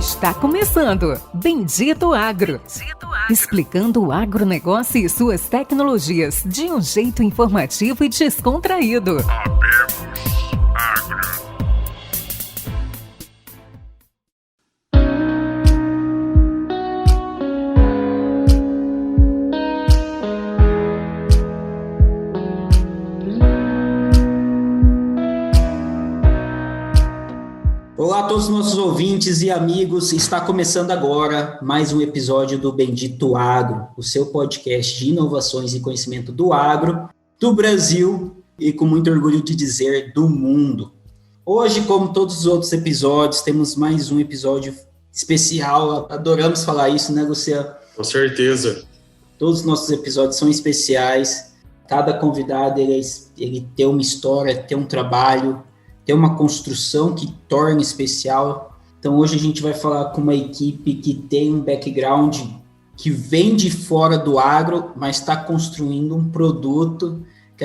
Está começando Bendito Agro. Explicando o agronegócio e suas tecnologias de um jeito informativo e descontraído. Olá a todos os nossos ouvintes e amigos, está começando agora mais um episódio do Bendito Agro, o seu podcast de inovações e conhecimento do agro, do Brasil e, com muito orgulho de dizer, do mundo. Hoje, como todos os outros episódios, temos mais um episódio especial, adoramos falar isso, né, Luciano? Com certeza. Todos os nossos episódios são especiais, cada convidado ele tem uma história, tem um trabalho, tem uma construção que torna especial. Então hoje a gente vai falar com uma equipe que tem um background que vem de fora do agro, mas está construindo um produto que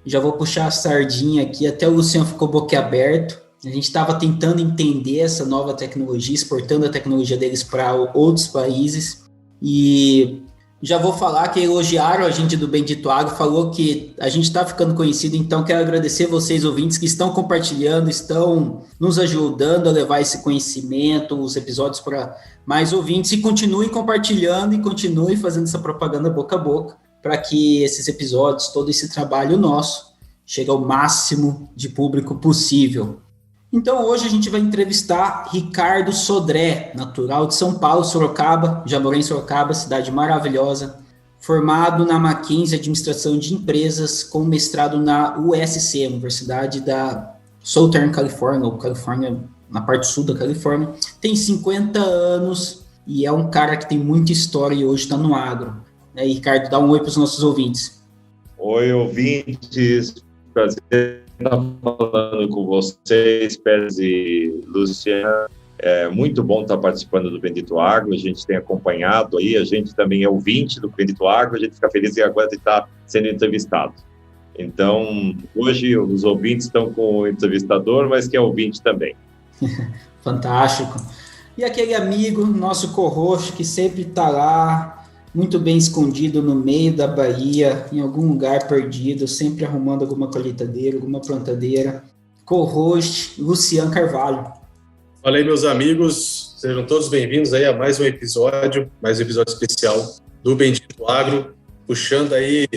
já vou puxar a sardinha aqui, até o Luciano ficou boquiaberto. A gente estava tentando entender essa nova tecnologia, exportando a tecnologia deles para outros países, e já vou falar que elogiaram a gente do Bendito Agro, falou que a gente está ficando conhecido, então quero agradecer vocês, ouvintes, que estão compartilhando, estão nos ajudando a levar esse conhecimento, os episódios para mais ouvintes, e continue compartilhando e continue fazendo essa propaganda boca a boca, para que esses episódios, todo esse trabalho nosso, chegue ao máximo de público possível. Então, hoje a gente vai entrevistar Ricardo Sodré, natural de São Paulo, Sorocaba, já morei em Sorocaba, cidade maravilhosa, formado na Mackenzie Administração de Empresas, com mestrado na USC, Universidade da Southern California, ou Califórnia, na parte sul da Califórnia, tem 50 anos e é um cara que tem muita história e hoje está no agro. Ricardo, dá um oi para os nossos ouvintes. Oi, ouvintes, prazer estar falando com vocês, Pérez e Luciano. É muito bom estar participando do Bendito Agro, a gente tem acompanhado aí, a gente também é ouvinte do Bendito Agro, a gente fica feliz e agora de estar sendo entrevistado. Então, hoje os ouvintes estão com o entrevistador, mas que é ouvinte também. Fantástico. E aquele amigo, nosso co-host, que sempre está lá, muito bem escondido no meio da Bahia, em algum lugar perdido, sempre arrumando alguma colheitadeira, alguma plantadeira. Co-host, Luciano Carvalho. Fala aí, meus amigos, sejam todos bem-vindos aí a mais um episódio especial do Bendito Agro, puxando aí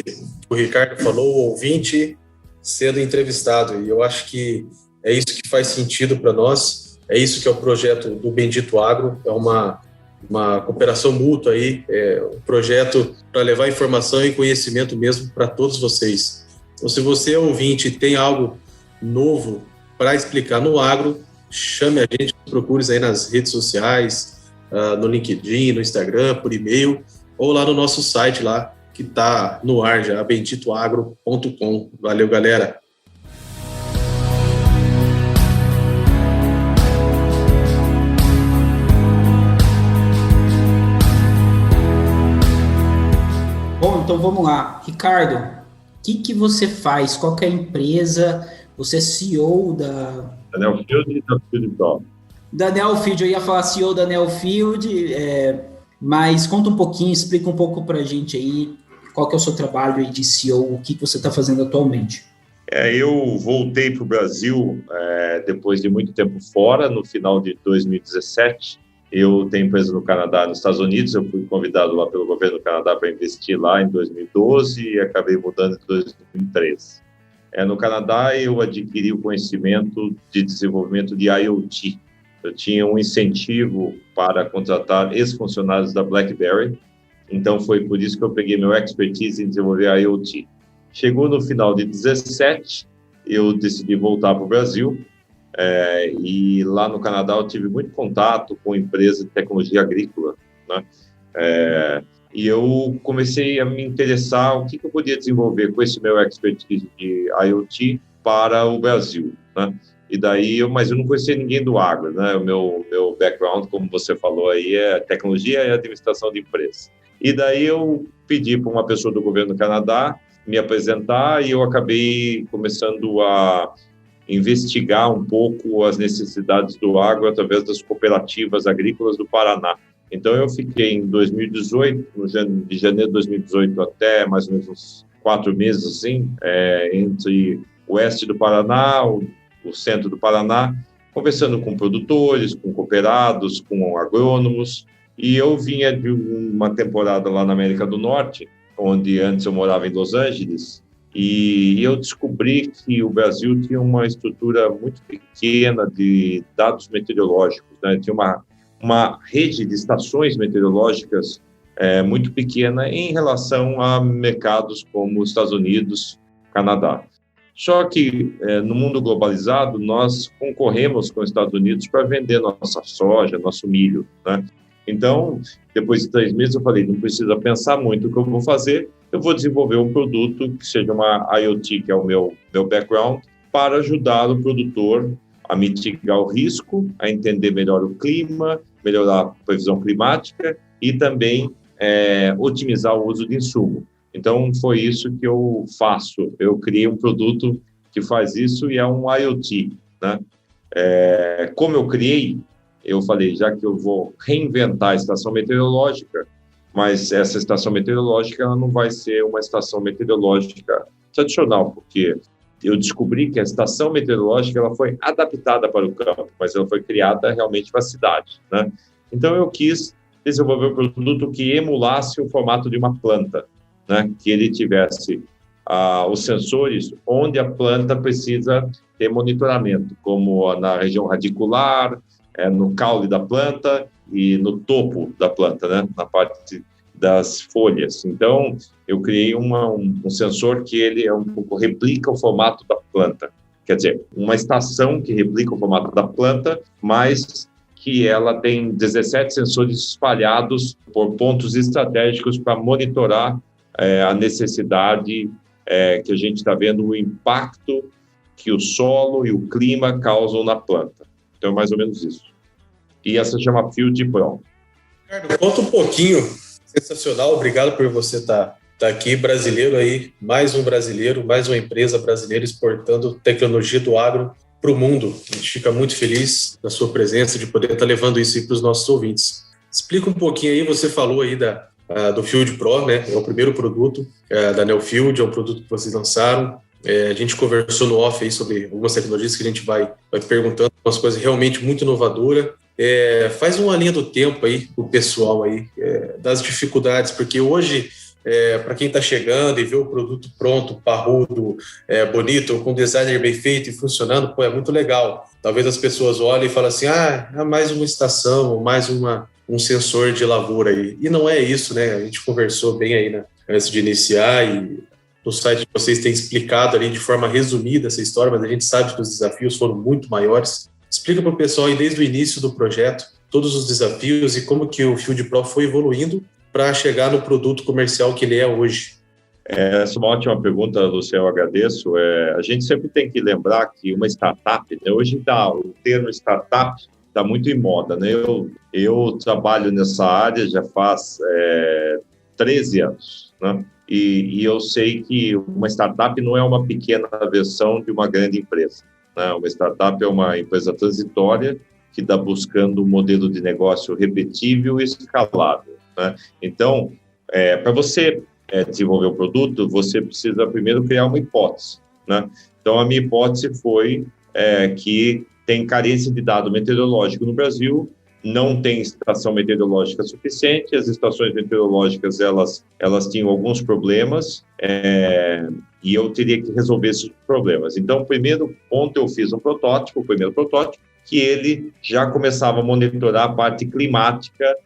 o Ricardo falou, o ouvinte sendo entrevistado, e eu acho que é isso que faz sentido para nós, é isso que é o projeto do Bendito Agro, é uma cooperação mútua aí, um projeto para levar informação e conhecimento mesmo para todos vocês. Então, se você é ouvinte e tem algo novo para explicar no agro, chame a gente, procure aí nas redes sociais, no LinkedIn, no Instagram, por e-mail, ou lá no nosso site lá, que está no ar já, benditoagro.com. Valeu, galera! Bom, então vamos lá. Ricardo, o que você faz? Qual que é a empresa? Você é CEO da Neofield e da Field Pro. Da Neofield, eu ia falar CEO da Neofield, mas conta um pouquinho, explica um pouco para a gente aí qual que é o seu trabalho aí de CEO, o que você está fazendo atualmente. Eu voltei para o Brasil depois de muito tempo fora, no final de 2017. Eu tenho empresa no Canadá e nos Estados Unidos, eu fui convidado lá pelo governo do Canadá para investir lá em 2012 e acabei mudando em 2013. No Canadá, eu adquiri o conhecimento de desenvolvimento de IoT. Eu tinha um incentivo para contratar ex-funcionários da BlackBerry, então foi por isso que eu peguei meu expertise em desenvolver IoT. Chegou no final de 2017, eu decidi voltar para o Brasil, e lá no Canadá eu tive muito contato com empresas de tecnologia agrícola, né? E eu comecei a me interessar o que eu podia desenvolver com esse meu expertise de IoT para o Brasil, né? E daí, mas eu não conhecia ninguém do agro, né? O meu background, como você falou aí, é tecnologia e administração de empresas. E daí eu pedi para uma pessoa do governo do Canadá me apresentar e eu acabei começando a investigar um pouco as necessidades do agro através das cooperativas agrícolas do Paraná. Então, eu fiquei em 2018, de janeiro de 2018 até mais ou menos uns 4 meses, assim, entre o oeste do Paraná, o centro do Paraná, conversando com produtores, com cooperados, com agrônomos. E eu vinha de uma temporada lá na América do Norte, onde antes eu morava em Los Angeles, e eu descobri que o Brasil tinha uma estrutura muito pequena de dados meteorológicos, né? Tinha uma rede de estações meteorológicas muito pequena em relação a mercados como os Estados Unidos, Canadá. Só que no mundo globalizado, nós concorremos com os Estados Unidos para vender nossa soja, nosso milho, né? Então, depois de 3 meses, eu falei, não precisa pensar muito o que eu vou fazer, eu vou desenvolver um produto que seja uma IoT, que é o meu background, para ajudar o produtor a mitigar o risco, a entender melhor o clima, melhorar a previsão climática e também otimizar o uso de insumo. Então, foi isso que eu faço. Eu criei um produto que faz isso e é um IoT, né? Como eu criei, eu falei, já que eu vou reinventar a estação meteorológica, mas essa estação meteorológica ela não vai ser uma estação meteorológica tradicional, porque eu descobri que a estação meteorológica ela foi adaptada para o campo, mas ela foi criada realmente para a cidade, né? Então, eu quis desenvolver um produto que emulasse o formato de uma planta, né? Que ele tivesse os sensores onde a planta precisa ter monitoramento, como na região radicular, no caule da planta e no topo da planta, né? Na parte das folhas. Então, eu criei um sensor que ele replica o formato da planta. Quer dizer, uma estação que replica o formato da planta, mas que ela tem 17 sensores espalhados por pontos estratégicos para monitorar a necessidade que a gente está vendo, o impacto que o solo e o clima causam na planta. Então, é mais ou menos isso. E essa chama Field Pro. Ricardo, conta um pouquinho. Sensacional, obrigado por você estar aqui, brasileiro aí, mais um brasileiro, mais uma empresa brasileira exportando tecnologia do agro para o mundo. A gente fica muito feliz da sua presença, de poder estar levando isso aí para os nossos ouvintes. Explica um pouquinho aí, você falou aí do Field Pro, né? É o primeiro produto da Neofield, é um produto que vocês lançaram. A gente conversou no off aí sobre algumas tecnologias que a gente vai perguntando, umas coisas realmente muito inovadoras. Faz uma linha do tempo aí para o pessoal aí, das dificuldades, porque hoje, para quem está chegando e vê o produto pronto, parrudo, bonito, com designer bem feito e funcionando, é muito legal. Talvez as pessoas olhem e falem assim, mais uma estação, mais um sensor de lavoura aí. E não é isso, né? A gente conversou bem aí, né, antes de iniciar, e no site de vocês tem explicado ali de forma resumida essa história, mas a gente sabe que os desafios foram muito maiores. Explica para o pessoal aí desde o início do projeto todos os desafios e como que o Field Pro foi evoluindo para chegar no produto comercial que ele é hoje. Essa é uma ótima pergunta, Luciano, eu agradeço. A gente sempre tem que lembrar que uma startup, né, hoje o termo startup está muito em moda, né? Eu trabalho nessa área já faz 13 anos, né? E eu sei que uma startup não é uma pequena versão de uma grande empresa, né? Uma startup é uma empresa transitória que está buscando um modelo de negócio repetível e escalável, né? Então, para você desenvolver um produto, você precisa primeiro criar uma hipótese, né? Então, a minha hipótese foi que tem carência de dado meteorológico no Brasil, não tem estação meteorológica suficiente, as estações meteorológicas elas tinham alguns problemas e eu teria que resolver esses problemas. Então, o primeiro ponto, eu fiz o primeiro protótipo, que ele já começava a monitorar a parte climática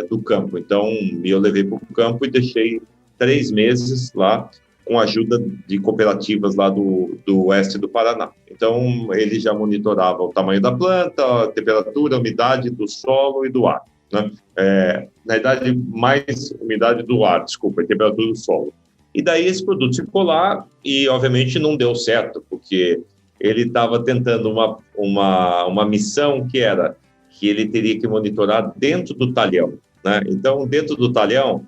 do campo. Então, eu levei para o campo e deixei 3 meses lá, com a ajuda de cooperativas lá do oeste do Paraná. Então, ele já monitorava o tamanho da planta, a temperatura, a umidade do solo e do ar, né? Na verdade, mais umidade do ar, desculpa, a temperatura do solo. E daí esse produto ficou lá e, obviamente, não deu certo, porque ele estava tentando uma missão que era que ele teria que monitorar dentro do talhão, né? Então, dentro do talhão,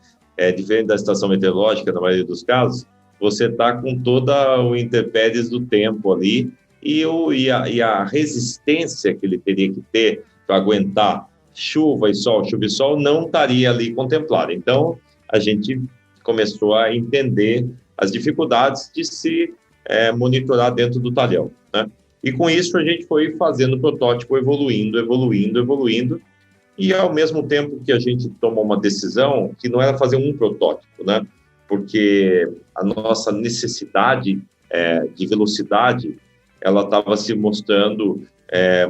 diferente da estação meteorológica, na maioria dos casos, você está com toda o intempéries do tempo ali e a resistência que ele teria que ter para aguentar chuva e sol, não estaria ali contemplada. Então, a gente começou a entender as dificuldades de se monitorar dentro do talhão, né? E com isso a gente foi fazendo o protótipo, evoluindo, e ao mesmo tempo que a gente tomou uma decisão que não era fazer um protótipo, né? Porque a nossa necessidade de velocidade, ela estava se mostrando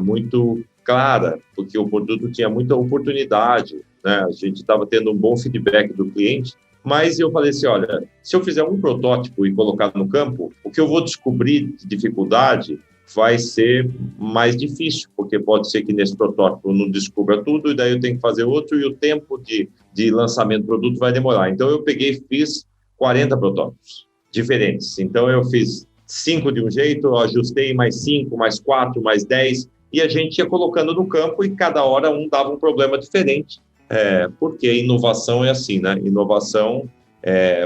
muito clara, porque o produto tinha muita oportunidade, né? A gente estava tendo um bom feedback do cliente, mas eu falei assim, olha, se eu fizer um protótipo e colocar no campo, o que eu vou descobrir de dificuldade vai ser mais difícil, porque pode ser que nesse protótipo eu não descubra tudo, e daí eu tenho que fazer outro, e o tempo de lançamento do produto vai demorar. Então, eu peguei e fiz 40 protótipos diferentes. Então, eu fiz 5 de um jeito, ajustei mais 5, mais 4, mais 10, e a gente ia colocando no campo, e cada hora um dava um problema diferente, porque inovação é assim, né? Inovação,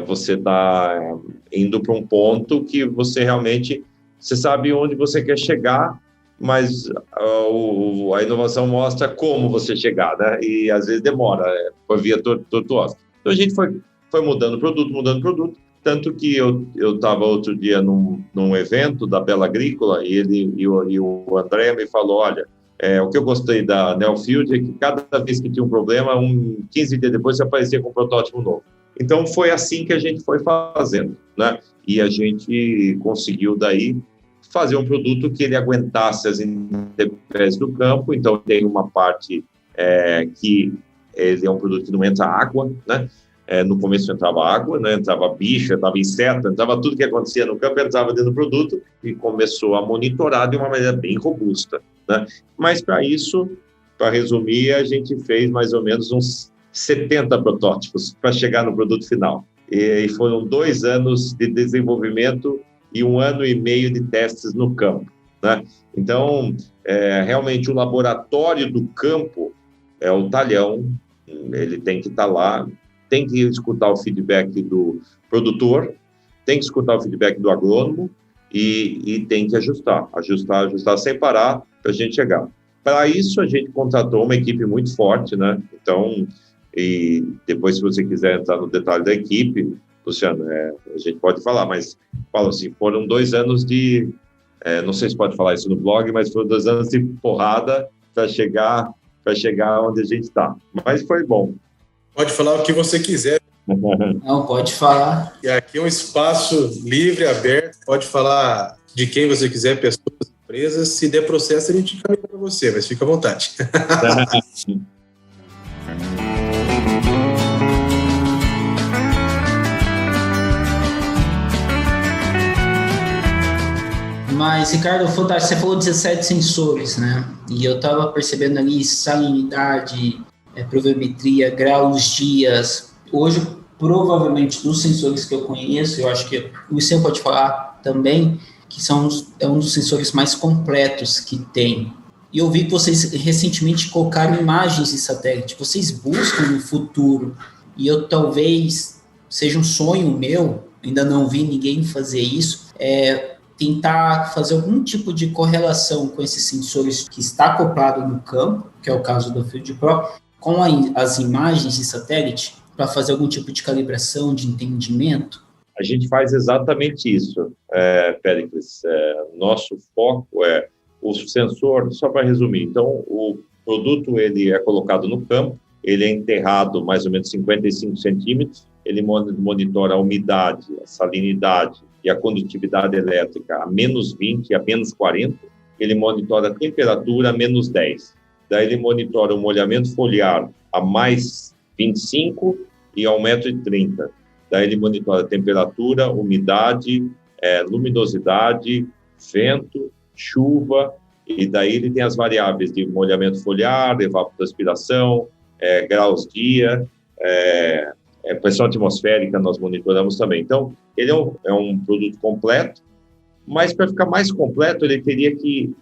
você está indo para um ponto que você realmente... Você sabe onde você quer chegar, mas a inovação mostra como você chegar, né? E às vezes demora, por via tortuosa. Então a gente foi mudando produto, tanto que eu estava outro dia num evento da Bela Agrícola e o André me falou, olha, o que eu gostei da Neofield é que cada vez que tinha um problema, 15 dias depois você aparecia com um protótipo novo. Então foi assim que a gente foi fazendo, né? E a gente conseguiu daí fazer um produto que ele aguentasse as intempéries do campo. Então tem uma parte que ele é um produto que não entra água, né? No começo entrava água, né? Entrava bicho, entrava inseto, entrava tudo que acontecia no campo, entrava dentro do produto e começou a monitorar de uma maneira bem robusta, né? Mas para isso, para resumir, a gente fez mais ou menos uns 70 protótipos para chegar no produto final. E foram 2 anos de desenvolvimento e 1 ano e meio de testes no campo, né? Então, realmente, o laboratório do campo é o talhão, ele tem que estar lá, tem que escutar o feedback do produtor, tem que escutar o feedback do agrônomo e tem que ajustar sem parar para a gente chegar. Para isso, a gente contratou uma equipe muito forte, né? Então, e depois, se você quiser entrar no detalhe da equipe, Luciano, a gente pode falar, mas fala assim, foram 2 anos de, não sei se pode falar isso no blog, mas foram 2 anos de porrada para chegar onde a gente está. Mas foi bom. Pode falar o que você quiser. Não, pode falar. E aqui é um espaço livre, aberto, pode falar de quem você quiser, pessoas, empresas. Se der processo, a gente caminha para você, mas fica à vontade. Mas, Ricardo, fantástico, você falou 17 sensores, né? E eu estava percebendo ali salinidade, pluviometria, graus, dias. Hoje, provavelmente, dos sensores que eu conheço, eu acho que o Luciano pode falar também, que é um dos sensores mais completos que tem. E eu vi que vocês recentemente colocaram imagens de satélite. Vocês buscam no futuro, e eu talvez seja um sonho meu, ainda não vi ninguém fazer isso, tentar fazer algum tipo de correlação com esses sensores que está acoplado no campo, que é o caso do Field Pro, com as imagens de satélite, para fazer algum tipo de calibração, de entendimento? A gente faz exatamente isso, Péricles. Nosso foco é o sensor, só para resumir. Então, o produto ele é colocado no campo, ele é enterrado mais ou menos 55 centímetros, ele monitora a umidade, a salinidade e a condutividade elétrica a menos 20 e a menos 40, ele monitora a temperatura a menos 10. Daí ele monitora o molhamento foliar a mais 25 e ao 1,30 m. Daí ele monitora a temperatura, umidade, luminosidade, vento, chuva, e daí ele tem as variáveis de molhamento foliar, evapotranspiração, graus dia, pressão atmosférica nós monitoramos também. Então, ele é um produto completo, mas para ficar mais completo, ele teria que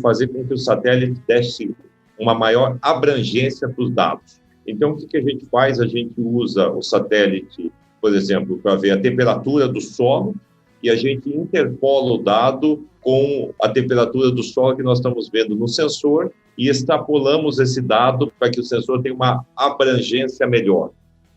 fazer com que o satélite desse uma maior abrangência para os dados. Então, o que a gente faz? A gente usa o satélite, por exemplo, para ver a temperatura do solo e a gente interpola o dado com a temperatura do solo que nós estamos vendo no sensor e extrapolamos esse dado para que o sensor tenha uma abrangência melhor.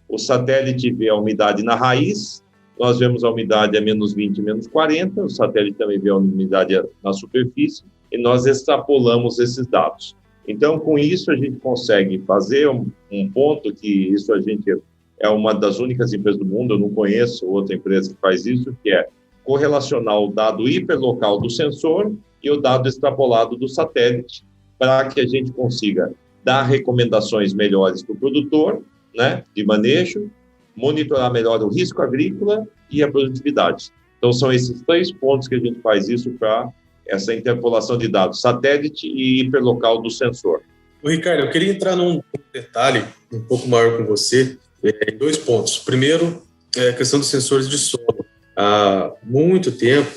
O satélite vê a umidade na raiz, nós vemos a umidade a menos 20, menos 40, o satélite também vê a umidade na superfície, e nós extrapolamos esses dados. Então, com isso, a gente consegue fazer um ponto que isso a gente é uma das únicas empresas do mundo, eu não conheço outra empresa que faz isso, que é correlacionar o dado hiperlocal do sensor e o dado extrapolado do satélite, para que a gente consiga dar recomendações melhores para o produtor, né, de manejo, monitorar melhor o risco agrícola e a produtividade. Então, são esses 3 pontos que a gente faz isso para essa interpolação de dados, satélite e hiperlocal do sensor. Ricardo, eu queria entrar num detalhe um pouco maior com você, em 2 pontos. Primeiro, a questão dos sensores de solo. Há muito tempo,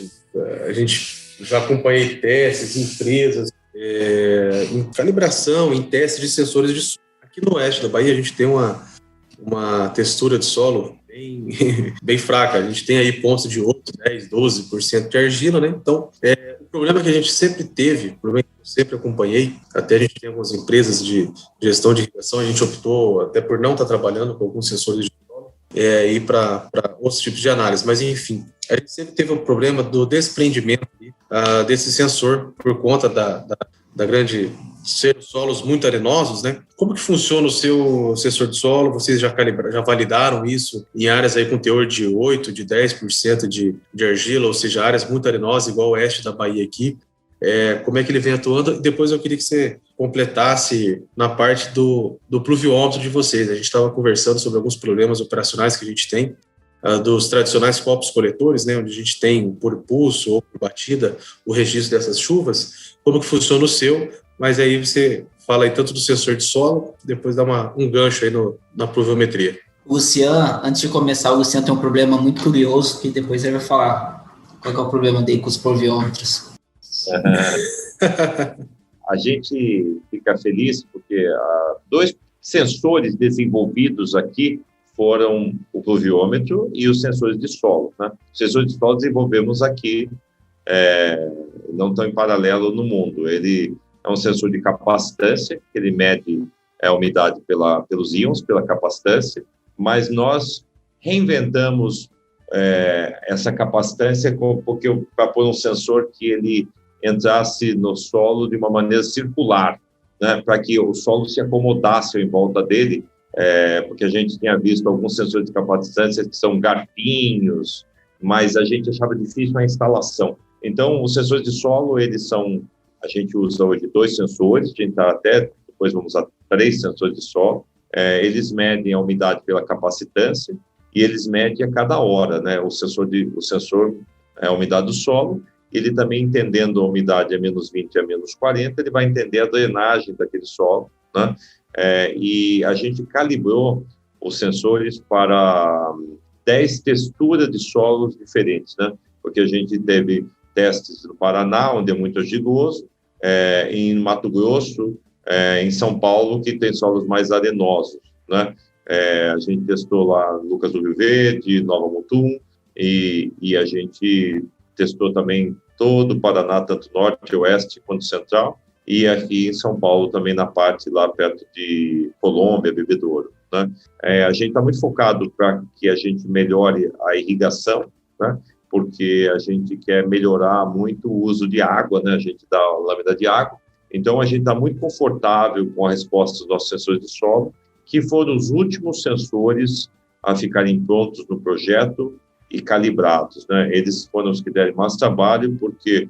a gente já acompanhei testes, empresas, em calibração, em testes de sensores de solo. Aqui no oeste da Bahia, a gente tem uma textura de solo bem fraca. A gente tem aí pontos de 8, 10, 12% de argila, né? Então, o problema que a gente sempre teve, o problema que eu sempre acompanhei, até a gente tem algumas empresas de gestão de irrigação, a gente optou até por não estar trabalhando com alguns sensores de solo, ir para outros tipos de análise. Mas, enfim, a gente sempre teve um problema do desprendimento desse sensor por conta da grande ser solos muito arenosos, né? Como que funciona o seu sensor de solo? Vocês já validaram isso em áreas aí com teor de 8%, de 10% de argila, ou seja, áreas muito arenosas, igual o oeste da Bahia aqui. Como é que ele vem atuando? E depois eu queria que você completasse na parte do pluviômetro de vocês. A gente estava conversando sobre alguns problemas operacionais que a gente tem, dos tradicionais copos coletores, né, onde a gente tem por pulso ou por batida o registro dessas chuvas. Como que funciona o seu? Mas aí você fala aí tanto do sensor de solo, depois dá um gancho aí na pluviometria. O Luciano, antes de começar, o Luciano tem um problema muito curioso que depois ele vai falar qual que é o problema dele com os pluviômetros. A gente fica feliz porque 2 sensores desenvolvidos aqui foram o pluviômetro e os sensores de solo, né? Os sensores de solo desenvolvemos aqui, não estão em paralelo no mundo. Ele é um sensor de capacitância, que ele mede a umidade pelos íons, pela capacitância, mas nós reinventamos essa capacitância para pôr um sensor que ele entrasse no solo de uma maneira circular, né, para que o solo se acomodasse em volta dele, porque a gente tinha visto alguns sensores de capacitância que são garfinhos, mas a gente achava difícil a instalação. Então, os sensores de solo, a gente usa hoje 2 sensores, a gente depois vamos usar 3 sensores de solo. Eles medem a umidade pela capacitância e eles medem a cada hora, né? O sensor é a umidade do solo, ele também entendendo a umidade a menos 20 a menos 40, ele vai entender a drenagem daquele solo, né? E a gente calibrou os sensores para 10 texturas de solos diferentes, né? Porque a gente teve testes no Paraná, onde é muito argiloso, em Mato Grosso, em São Paulo, que tem solos mais arenosos, né? A gente testou lá Lucas do Rio Verde, Nova Mutum, e a gente testou também todo o Paraná, tanto norte, oeste quanto central, e aqui em São Paulo também na parte lá perto de Colômbia, Bebedouro, né? A gente está muito focado para que a gente melhore a irrigação, né? Porque a gente quer melhorar muito o uso de água, né? A gente dá a lâmina de água, então a gente está muito confortável com a resposta dos nossos sensores de solo, que foram os últimos sensores a ficarem prontos no projeto e calibrados, né? Eles foram os que deram mais trabalho, porque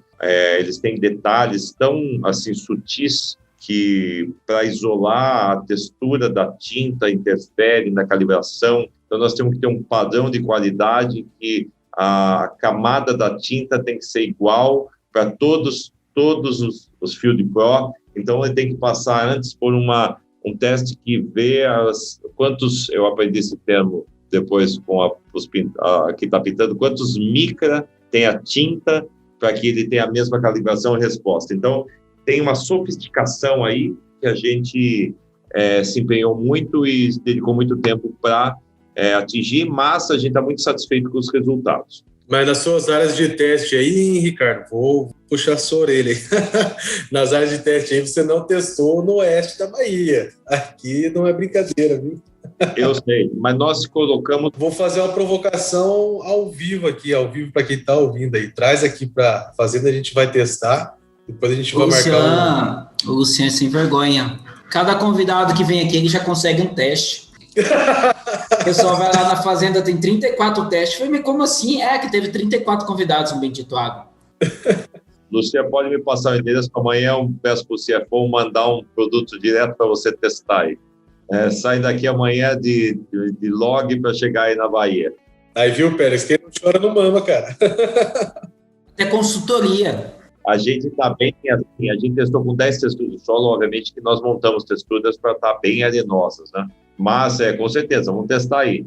eles têm detalhes tão assim sutis que para isolar a textura da tinta interfere na calibração. Então nós temos que ter um padrão de qualidade que a camada da tinta tem que ser igual para todos os Field Pro. Então ele tem que passar antes por um teste que vê quantos, eu aprendi esse termo depois com que está pintando, quantos micra tem a tinta para que ele tenha a mesma calibração e resposta. Então, tem uma sofisticação aí que a gente se empenhou muito e dedicou muito tempo para atingir, mas a gente está muito satisfeito com os resultados. Mas nas suas áreas de teste aí, Ricardo, vou puxar a sua orelha aí. Nas áreas de teste aí, você não testou no oeste da Bahia. Aqui não é brincadeira, viu? Eu sei, mas nós colocamos... Vou fazer uma provocação ao vivo para quem está ouvindo aí. Traz aqui para a Fazenda, a gente vai testar. Depois a gente vai marcar O Luciano é sem vergonha. Cada convidado que vem aqui, ele já consegue um teste. O pessoal vai lá na Fazenda, tem 34 testes. Eu falei, mas como assim? Que teve 34 convidados no Bendito Agro. Luciano, pode me passar o endereço, amanhã eu peço para o CFO mandar um produto direto para você testar aí. Sai daqui amanhã de log para chegar aí na Bahia. Aí, viu, Pérez? Quem não chora não mama, cara. É consultoria. A gente está bem assim, a gente testou com 10 texturas de solo, obviamente que nós montamos texturas para estar bem arenosas, né? Mas, com certeza, vamos testar aí.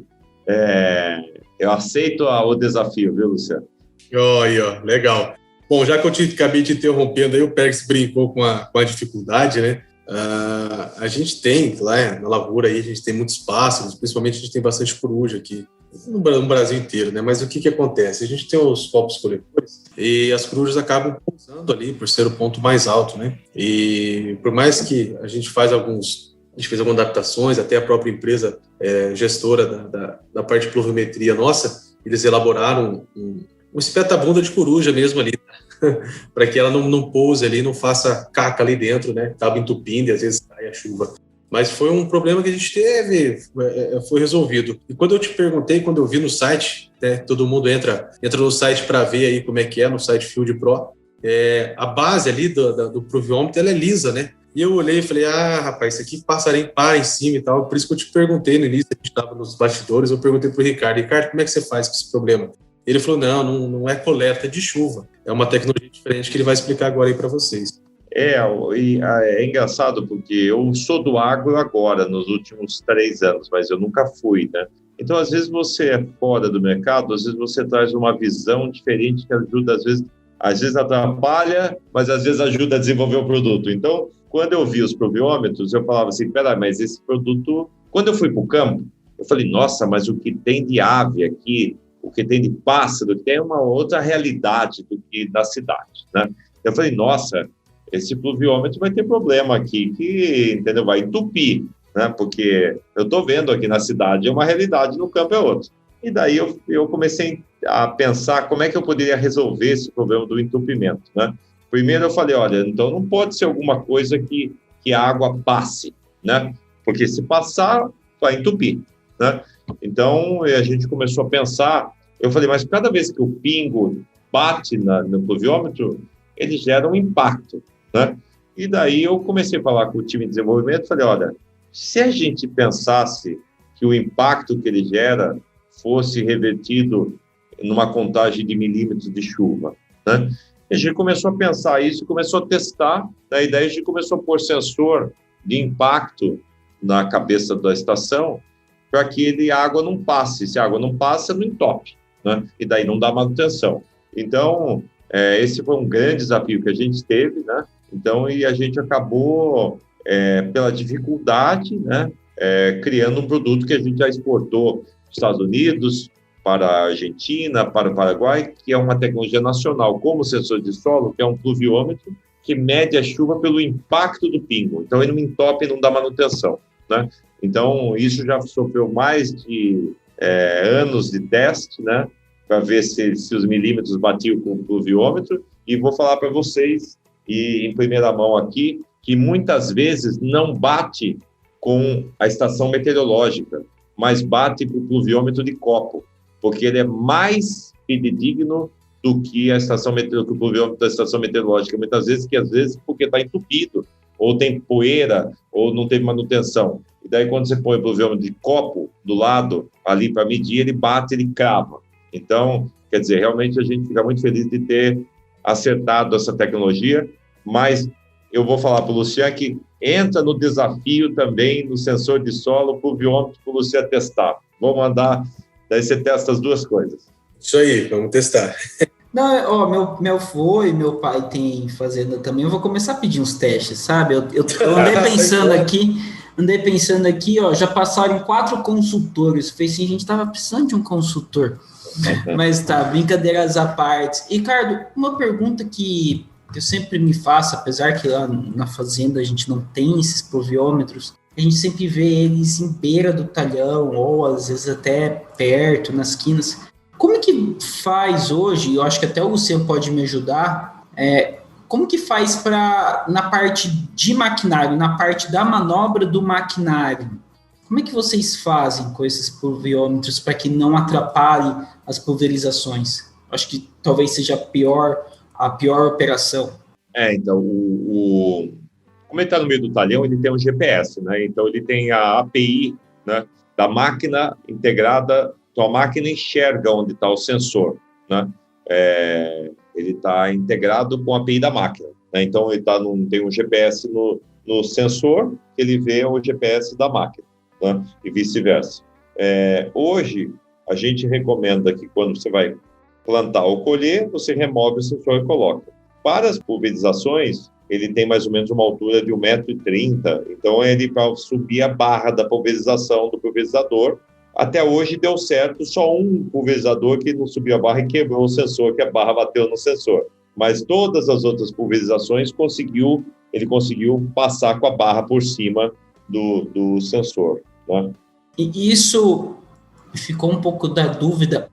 Eu aceito o desafio, viu, Luciano? Ó, legal. Bom, já que eu acabei te interrompendo aí, o Pérez brincou com a dificuldade, né? A gente tem, lá na lavoura, aí, a gente tem muitos pássaros, principalmente a gente tem bastante coruja aqui, no Brasil inteiro, né? Mas o que acontece? A gente tem os copos coletores e as corujas acabam pousando ali por ser o ponto mais alto, né? E por mais que a gente fez algumas adaptações, até a própria empresa gestora da parte de pluviometria nossa, eles elaboraram um espeta-bunda de coruja mesmo ali, para que ela não pouse ali, não faça caca ali dentro, né? Acaba entupindo e às vezes cai a chuva. Mas foi um problema que a gente teve, foi resolvido. E quando eu te perguntei, quando eu vi no site, né, todo mundo entra no site para ver aí como é que é, no site Field Pro, a base ali do pluviômetro, ela é lisa, né? E eu olhei e falei, rapaz, isso aqui passarinho para em cima e tal. Por isso que eu te perguntei no início, a gente estava nos bastidores, eu perguntei para o Ricardo, como é que você faz com esse problema? Ele falou, não é coleta de chuva, é uma tecnologia diferente que ele vai explicar agora aí para vocês. É engraçado porque eu sou do agro agora, nos últimos 3 anos, mas eu nunca fui, né? Então, às vezes você é fora do mercado, às vezes você traz uma visão diferente que ajuda, às vezes atrapalha, mas às vezes ajuda a desenvolver o produto. Então, quando eu vi os pluviômetros, eu falava assim, mas esse produto... Quando eu fui para o campo, eu falei, nossa, mas o que tem de ave aqui, o que tem de pássaro, tem uma outra realidade do que na cidade, né? Eu falei, nossa, esse pluviômetro vai ter problema aqui, entendeu? Vai entupir, né? Porque eu estou vendo aqui na cidade é uma realidade, no campo é outra. E daí eu comecei a pensar como é que eu poderia resolver esse problema do entupimento, né? Primeiro eu falei, olha, então não pode ser alguma coisa que a água passe, né? Porque se passar, vai entupir, né? Então, a gente começou a pensar, eu falei, mas cada vez que o pingo bate no pluviômetro, ele gera um impacto, né? E daí eu comecei a falar com o time de desenvolvimento, falei, olha, se a gente pensasse que o impacto que ele gera fosse revertido numa contagem de milímetros de chuva, né? A gente começou a pensar isso, começou a testar, né? E daí a gente começou a pôr sensor de impacto na cabeça da estação para que a água não passe. Se a água não passa, não entope, né? E daí não dá manutenção. Então, esse foi um grande desafio que a gente teve, né? Então, e a gente acabou, pela dificuldade, né? Criando um produto que a gente já exportou para os Estados Unidos, para a Argentina, para o Paraguai, que é uma tecnologia nacional, como sensor de solo, que é um pluviômetro que mede a chuva pelo impacto do pingo. Então, ele não entope e não dá manutenção, né? Então, isso já sofreu mais de anos de teste, né? Para ver se os milímetros batiam com o pluviômetro. E vou falar para vocês, e em primeira mão aqui, que muitas vezes não bate com a estação meteorológica, mas bate com o pluviômetro de copo, porque ele é mais fidedigno do que o pluviômetro da estação meteorológica, muitas vezes, porque está entupido, ou tem poeira, ou não teve manutenção. E daí, quando você põe o pluviômetro de copo do lado, ali para medir, ele bate, ele crava. Então, quer dizer, realmente a gente fica muito feliz de ter acertado essa tecnologia, mas eu vou falar para o Luciano que entra no desafio também no sensor de solo, pluviômetro, para o Luciano testar. Vou mandar, daí você testa as duas coisas. Isso aí, vamos testar. Não, meu avô e meu pai tem fazenda também, eu vou começar a pedir uns testes, sabe? Eu andei pensando aqui, já passaram 4 consultores, falei assim, a gente estava precisando de um consultor. Mas tá, brincadeiras à parte. Ricardo, uma pergunta que eu sempre me faço, apesar que lá na fazenda a gente não tem esses pluviômetros, a gente sempre vê eles em beira do talhão, ou às vezes até perto, nas quinas. Como que faz hoje, eu acho que até o Luciano pode me ajudar, como que faz para, na parte de maquinário, na parte da manobra do maquinário, como é que vocês fazem com esses pluviômetros para que não atrapalhe as pulverizações? Acho que talvez seja a pior operação. Então, como ele está no meio do talhão, ele tem um GPS, né? Então, ele tem a API, né, da máquina integrada, então a máquina enxerga onde está o sensor, né? Ele está integrado com a API da máquina, né? Então, ele tem um GPS no sensor, ele vê o GPS da máquina, né? E vice-versa. Hoje, a gente recomenda que quando você vai plantar ou colher, você remove o sensor e coloca. Para as pulverizações, ele tem mais ou menos uma altura de 1,30 m, então ele para subir a barra da pulverização do pulverizador. Até hoje deu certo, só um pulverizador que não subiu a barra e quebrou o sensor, que a barra bateu no sensor. Mas todas as outras pulverizações ele conseguiu passar com a barra por cima do sensor, né? E isso ficou um pouco da dúvida.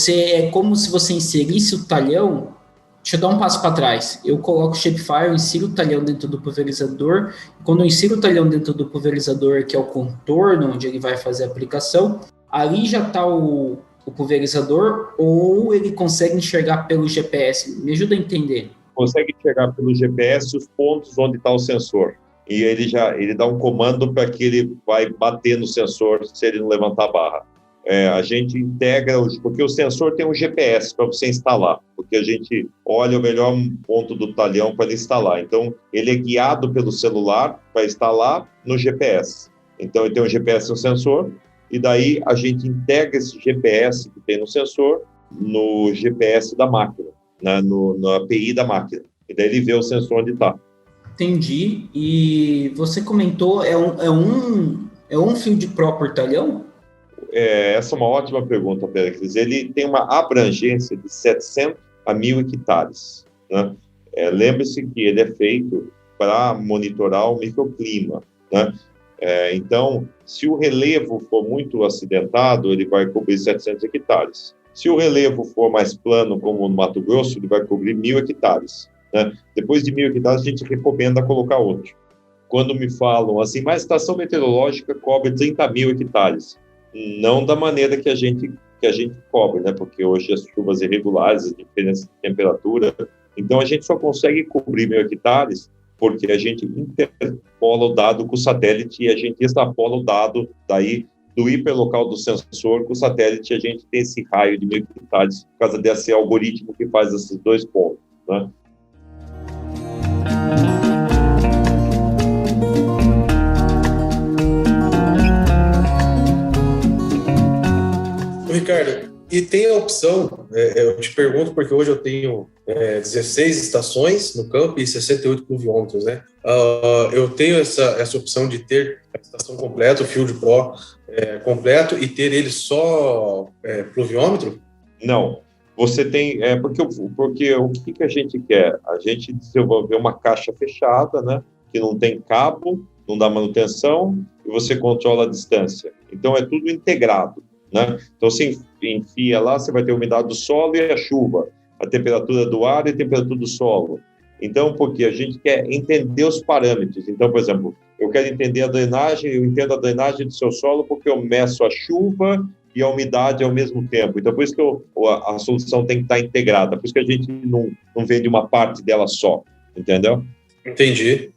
É como se você inserisse o talhão. Deixa eu dar um passo para trás. Eu coloco o Shapefile, eu insiro o talhão dentro do pulverizador. Quando eu insiro o talhão dentro do pulverizador, que é o contorno onde ele vai fazer a aplicação, ali já está o pulverizador, ou ele consegue enxergar pelo GPS? Me ajuda a entender. Consegue enxergar pelo GPS os pontos onde está o sensor. E ele dá um comando para que ele vai bater no sensor se ele não levantar a barra. A gente integra, porque o sensor tem um GPS para você instalar, porque a gente olha o melhor ponto do talhão para instalar. Então, ele é guiado pelo celular para instalar no GPS. Então, ele tem um GPS no sensor, e daí a gente integra esse GPS que tem no sensor no GPS da máquina, né, na API da máquina. E daí ele vê o sensor onde está. Entendi. E você comentou, é um field pro por talhão? Essa é uma ótima pergunta, Péricles. Ele tem uma abrangência de 700 a 1.000 hectares, né? Lembre-se que ele é feito para monitorar o microclima, né? Então, se o relevo for muito acidentado, ele vai cobrir 700 hectares. Se o relevo for mais plano, como no Mato Grosso, ele vai cobrir 1.000 hectares, né? Depois de 1.000 hectares, a gente recomenda colocar outro. Quando me falam assim, mas a estação meteorológica cobre 30.000 hectares. Não da maneira que a gente cobre, né? Porque hoje as chuvas irregulares, as diferenças de temperatura, então a gente só consegue cobrir 1.000 hectares porque a gente interpola o dado com o satélite e a gente extrapola o dado daí do hiperlocal do sensor com o satélite, a gente tem esse raio de 1.000 hectares por causa desse algoritmo que faz esses dois pontos, né? Ricardo, e tem a opção, eu te pergunto porque hoje eu tenho 16 estações no campo e 68 pluviômetros, né? Eu tenho essa opção de ter a estação completa, o Field Pro completo e ter ele só pluviômetro? Não, você tem, porque o que a gente quer? A gente desenvolver uma caixa fechada, né? Que não tem cabo, não dá manutenção e você controla a distância. Então é tudo integrado, né? Então você enfia lá, você vai ter a umidade do solo e a chuva, a temperatura do ar e a temperatura do solo. Então, porque a gente quer entender os parâmetros. Então, por exemplo, eu quero entender a drenagem, eu entendo a drenagem do seu solo porque eu meço a chuva e a umidade ao mesmo tempo. Então, por isso que a solução tem que estar integrada. Por isso que a gente não vende uma parte dela só, entendeu? Entendi.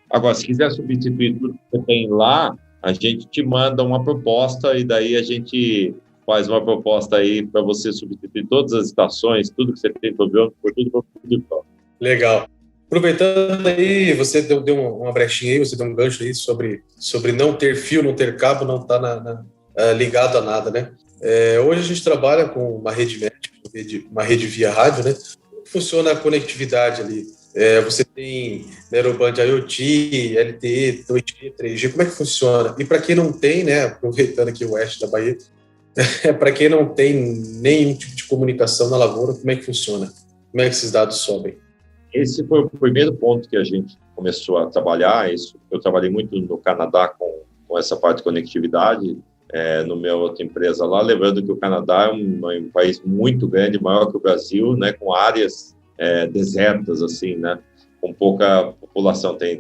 Agora, se quiser substituir tudo que você tem lá, a gente te manda uma proposta e daí a gente faz uma proposta aí para você substituir todas as estações, tudo que você tem por tudo para tudo. Legal. Aproveitando aí, você deu uma brechinha aí, você deu um gancho aí sobre não ter fio, não ter cabo, não estar ligado a nada, né? Hoje a gente trabalha com uma rede médica, uma rede via rádio, né? Como funciona a conectividade ali? Você tem Narrowband IoT, LTE, 2G, 3G, como é que funciona? E para quem não tem, né, aproveitando aqui o oeste da Bahia, Para quem não tem nenhum tipo de comunicação na lavoura, como é que funciona? Como é que esses dados sobem? Esse foi o primeiro ponto que a gente começou a trabalhar. Eu trabalhei muito no Canadá com essa parte de conectividade, no minha outra empresa lá, lembrando que o Canadá é um país muito grande, maior que o Brasil, né, com áreas desertas, assim, né, com pouca população, tem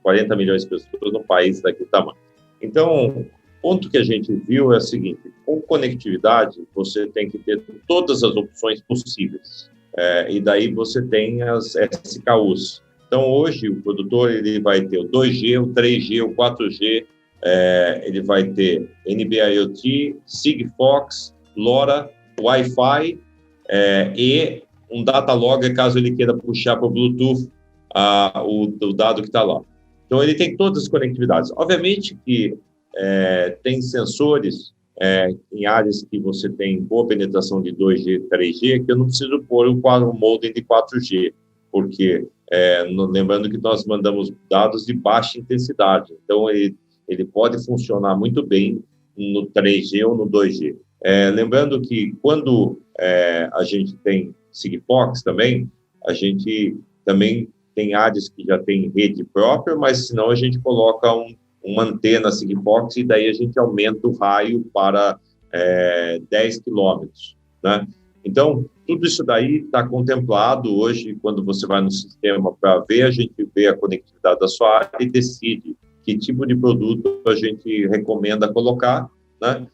40 milhões de pessoas no país daquele tamanho. Então, o ponto que a gente viu é o seguinte: com conectividade, você tem que ter todas as opções possíveis. E daí você tem as SKUs. Então, hoje, o produtor ele vai ter o 2G, o 3G, o 4G, ele vai ter NB-IoT, Sigfox, LoRa, Wi-Fi e um data logger, caso ele queira puxar para o Bluetooth o dado que está lá. Então, ele tem todas as conectividades. Obviamente que tem sensores em áreas que você tem boa penetração de 2G, 3G, que eu não preciso pôr o modem de 4G, porque lembrando que nós mandamos dados de baixa intensidade, então ele pode funcionar muito bem no 3G ou no 2G. Lembrando que quando a gente tem Sigfox também, a gente também tem áreas que já tem rede própria, mas senão a gente coloca uma antena Sigfox e daí a gente aumenta o raio para 10 quilômetros, né? Então, tudo isso daí está contemplado hoje, quando você vai no sistema para ver, a gente vê a conectividade da sua área e decide que tipo de produto a gente recomenda colocar, né?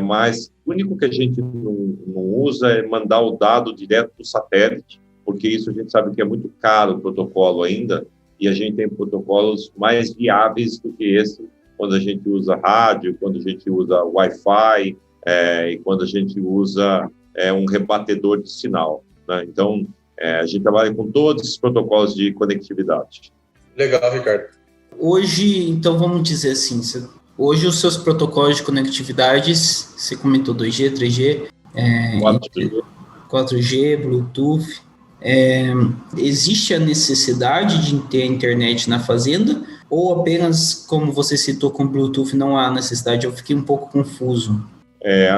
Mas o único que a gente não usa é mandar o dado direto do satélite, porque isso a gente sabe que é muito caro o protocolo ainda, e a gente tem protocolos mais viáveis do que esse, quando a gente usa rádio, quando a gente usa Wi-Fi, e quando a gente usa um rebatedor de sinal, né? Então, a gente trabalha com todos esses protocolos de conectividade. Legal, Ricardo. Hoje, então, vamos dizer assim, hoje os seus protocolos de conectividade, você comentou 2G, 3G, 4G, Bluetooth. Existe a necessidade de ter internet na fazenda ou apenas, como você citou com Bluetooth, não há necessidade? Eu fiquei um pouco confuso.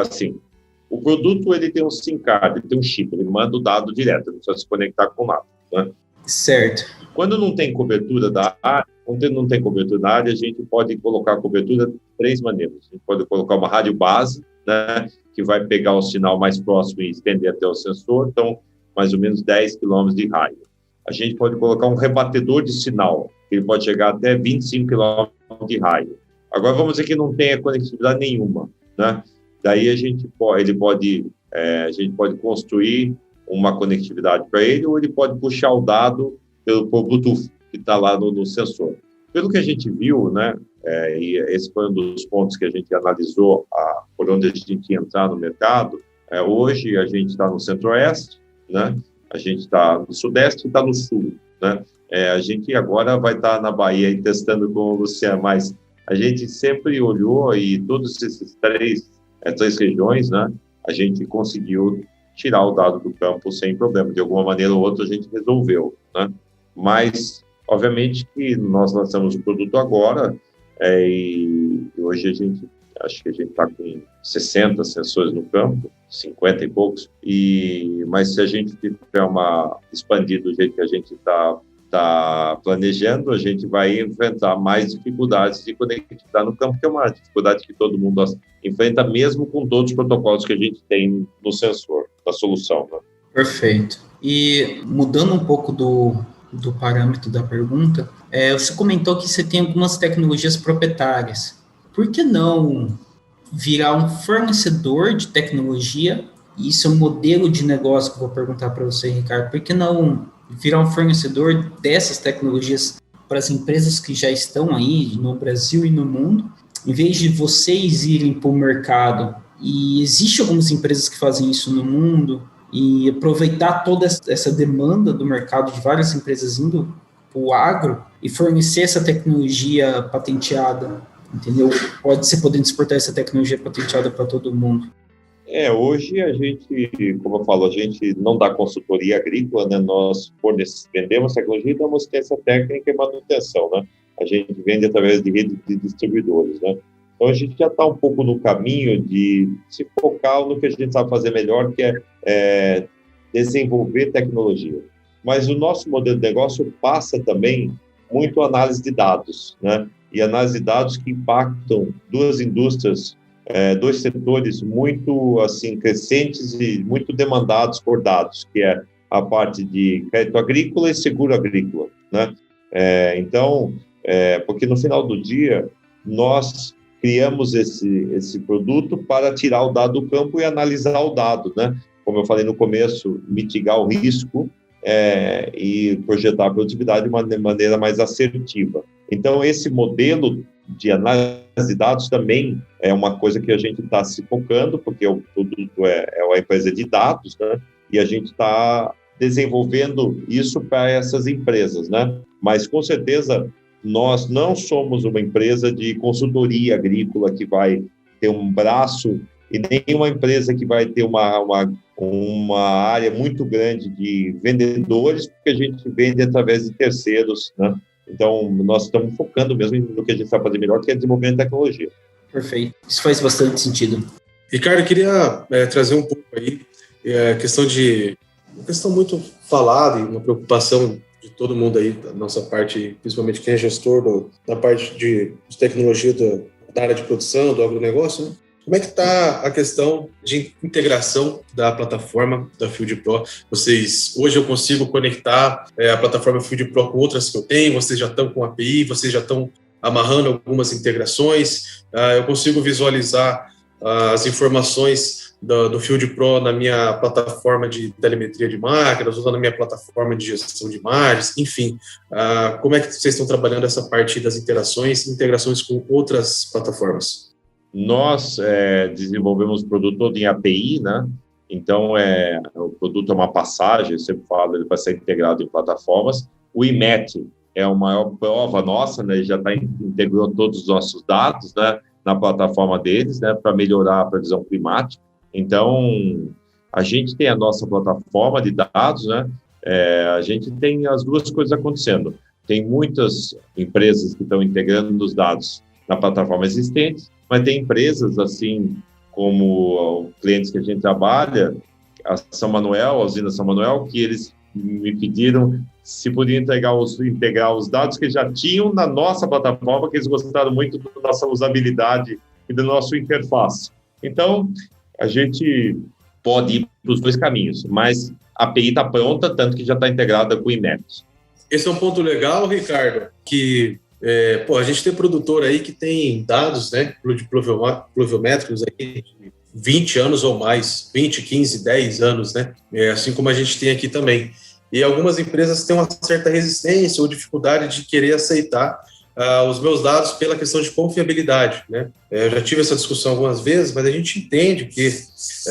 Assim, o produto ele tem um SIM card, ele tem um chip, ele manda o dado direto, ele não precisa se conectar com nada, né? Certo. Quando não tem cobertura da área, a gente pode colocar a cobertura de 3 maneiras. A gente pode colocar uma rádio base, né, que vai pegar o sinal mais próximo e estender até o sensor, então mais ou menos 10 km de raio. A gente pode colocar um rebatedor de sinal, que ele pode chegar até 25 km de raio. Agora, vamos dizer que não tenha conectividade nenhuma, né? Daí a gente pode construir uma conectividade para ele, ou ele pode puxar o dado pelo Bluetooth, que está lá no sensor. Pelo que a gente viu, né, e esse foi um dos pontos que a gente analisou por onde a gente ia entrar no mercado, hoje a gente está no Centro-Oeste, né? A gente está no Sudeste e está no Sul, né? A gente agora vai estar na Bahia e testando com o Luciano, mas a gente sempre olhou e todos esses três regiões, né? A gente conseguiu tirar o dado do campo sem problema. De alguma maneira ou outra a gente resolveu, né? Mas, obviamente que nós lançamos o produto agora e hoje acho que a gente está com 60 sensores no campo, 50 e poucos, mas se a gente tiver expandir do jeito que a gente está planejando, a gente vai enfrentar mais dificuldades de conectividade no campo, que é uma dificuldade que todo mundo enfrenta, mesmo com todos os protocolos que a gente tem no sensor, da solução, né? Perfeito. E mudando um pouco do parâmetro da pergunta, você comentou que você tem algumas tecnologias proprietárias. Por que não virar um fornecedor de tecnologia? E isso é um modelo de negócio que eu vou perguntar para você, Ricardo. Por que não virar um fornecedor dessas tecnologias para as empresas que já estão aí no Brasil e no mundo, em vez de vocês irem para o mercado? E existem algumas empresas que fazem isso no mundo, e aproveitar toda essa demanda do mercado de várias empresas indo para o agro e fornecer essa tecnologia patenteada, entendeu? Você podendo exportar essa tecnologia patenteada para todo mundo. Hoje a gente, como eu falo, a gente não dá consultoria agrícola, né? Nós vendemos tecnologia e damos assistência técnica e manutenção, né? A gente vende através de rede de distribuidores, né? Então, a gente já está um pouco no caminho de se focar no que a gente sabe fazer melhor, que é desenvolver tecnologia. Mas o nosso modelo de negócio passa também muito análise de dados, né? E análise de dados que impactam duas indústrias, dois setores muito assim crescentes e muito demandados por dados, que é a parte de crédito agrícola e seguro agrícola, né? Então, porque no final do dia, nós criamos esse produto para tirar o dado do campo e analisar o dado, né? Como eu falei no começo, mitigar o risco e projetar a produtividade de uma maneira mais assertiva. Então, esse modelo de análise de dados também é uma coisa que a gente está se focando, porque o produto é uma empresa de dados, né? E a gente está desenvolvendo isso para essas empresas, né? Mas, com certeza, nós não somos uma empresa de consultoria agrícola que vai ter um braço e nem uma empresa que vai ter uma área muito grande de vendedores, porque a gente vende através de terceiros, né? Então, nós estamos focando mesmo no que a gente sabe fazer melhor, que é desenvolvimento de tecnologia. Perfeito. Isso faz bastante sentido. Ricardo, eu queria trazer um pouco aí uma questão muito falada e uma preocupação de todo mundo aí, da nossa parte, principalmente quem é gestor da parte de tecnologia da área de produção, do agronegócio, né? Como é que está a questão de integração da plataforma da Field Pro? Hoje eu consigo conectar a plataforma Field Pro com outras que eu tenho, vocês já estão com API, vocês já estão amarrando algumas integrações, eu consigo visualizar as informações do Field Pro na minha plataforma de telemetria de máquinas, usando a minha plataforma de gestão de margens, enfim. Como é que vocês estão trabalhando essa parte das integrações com outras plataformas? Nós desenvolvemos o produto todo em API, né? Então, o produto é uma passagem, eu sempre falo, ele vai ser integrado em plataformas. O IMET é a maior prova nossa, né? Ele já integrou todos os nossos dados, né, na plataforma deles, né, para melhorar a previsão climática. Então, a gente tem a nossa plataforma de dados, né? A gente tem as duas coisas acontecendo. Tem muitas empresas que estão integrando os dados na plataforma existente, mas tem empresas, assim, como clientes que a gente trabalha, a São Manuel, a usina São Manuel, que eles me pediram se podiam integrar os dados que já tinham na nossa plataforma, que eles gostaram muito da nossa usabilidade e do nosso interface. Então, a gente pode ir para os dois caminhos, mas a API está pronta, tanto que já está integrada com o IMET. Esse é um ponto legal, Ricardo, que a gente tem produtor aí que tem dados, né, de pluviométricos aí de 20 anos ou mais, 20, 15, 10 anos, né, assim como a gente tem aqui também. E algumas empresas têm uma certa resistência ou dificuldade de querer aceitar os meus dados pela questão de confiabilidade, né? Eu já tive essa discussão algumas vezes, mas a gente entende que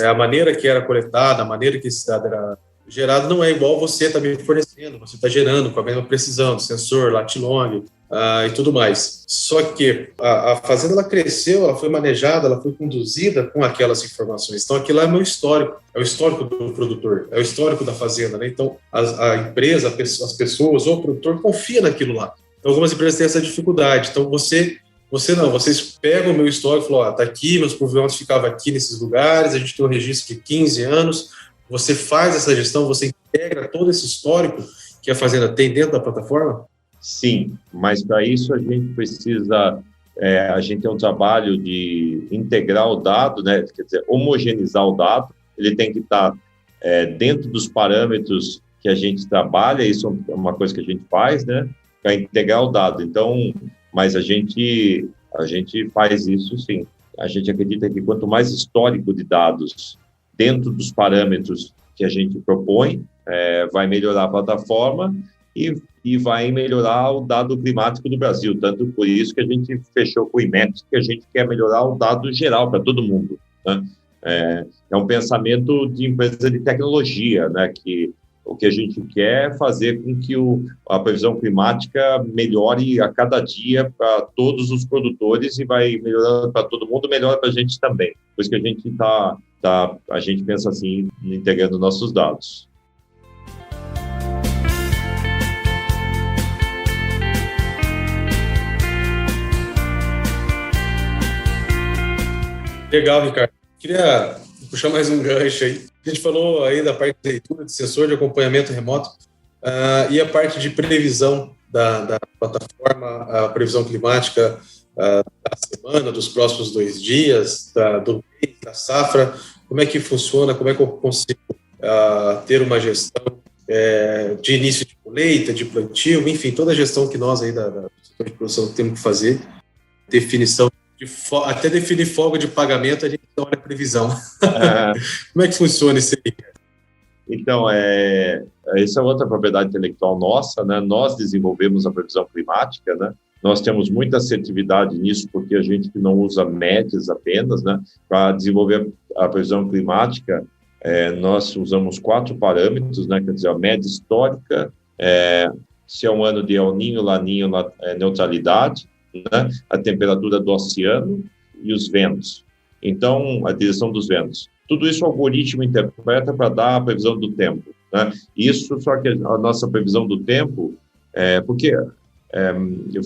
a maneira que era coletada, a maneira que esse dado era gerado não é igual você está me fornecendo, você está gerando com a mesma precisão, sensor, lat-long e tudo mais. Só que a fazenda ela cresceu, ela foi manejada, ela foi conduzida com aquelas informações. Então aquilo é meu histórico, é o histórico do produtor, é o histórico da fazenda, né? Então a empresa, as pessoas ou o produtor confia naquilo lá. Então algumas empresas têm essa dificuldade. Então vocês pegam o meu histórico e falam, tá aqui, meus proviões ficavam aqui nesses lugares, a gente tem um registro de 15 anos, você faz essa gestão, você integra todo esse histórico que a fazenda tem dentro da plataforma? Sim, mas para isso a gente precisa, a gente tem um trabalho de integrar o dado, né? Quer dizer, homogeneizar o dado, ele tem que estar dentro dos parâmetros que a gente trabalha, isso é uma coisa que a gente faz, né? Para integrar o dado. Então, mas a gente faz isso sim. A gente acredita que quanto mais histórico de dados dentro dos parâmetros que a gente propõe, vai melhorar a plataforma e vai melhorar o dado climático do Brasil. Tanto por isso que a gente fechou com o IMET, que a gente quer melhorar o dado geral para todo mundo, né? É um pensamento de empresa de tecnologia, né? Que o que a gente quer é fazer com que a previsão climática melhore a cada dia para todos os produtores e vai melhorando para todo mundo, melhora para a gente também. Por isso que a gente a gente pensa assim, integrando nossos dados. Legal, Ricardo. Queria puxar mais um gancho aí. A gente falou aí da parte de leitura de sensor de acompanhamento remoto e a parte de previsão da plataforma, a previsão climática da semana, dos próximos 2 dias, do mês, da safra. Como é que funciona? Como é que eu consigo ter uma gestão de início de colheita, de plantio, enfim, toda a gestão que nós aí do setor de produção temos que fazer, definição, até definir folga de pagamento, a gente não olha a previsão. Como é que funciona isso aí? Então, essa é outra propriedade intelectual nossa, né? Nós desenvolvemos a previsão climática, né? Nós temos muita assertividade nisso, porque a gente não usa médias apenas, né? Para desenvolver a previsão climática, nós usamos 4 parâmetros, né? Quer dizer, a média histórica, se é um ano de El Niño, La Niña, neutralidade, né? A temperatura do oceano e os ventos. Então, a direção dos ventos. Tudo isso o algoritmo interpreta para dar a previsão do tempo, né? Isso, só que a nossa previsão do tempo, porque,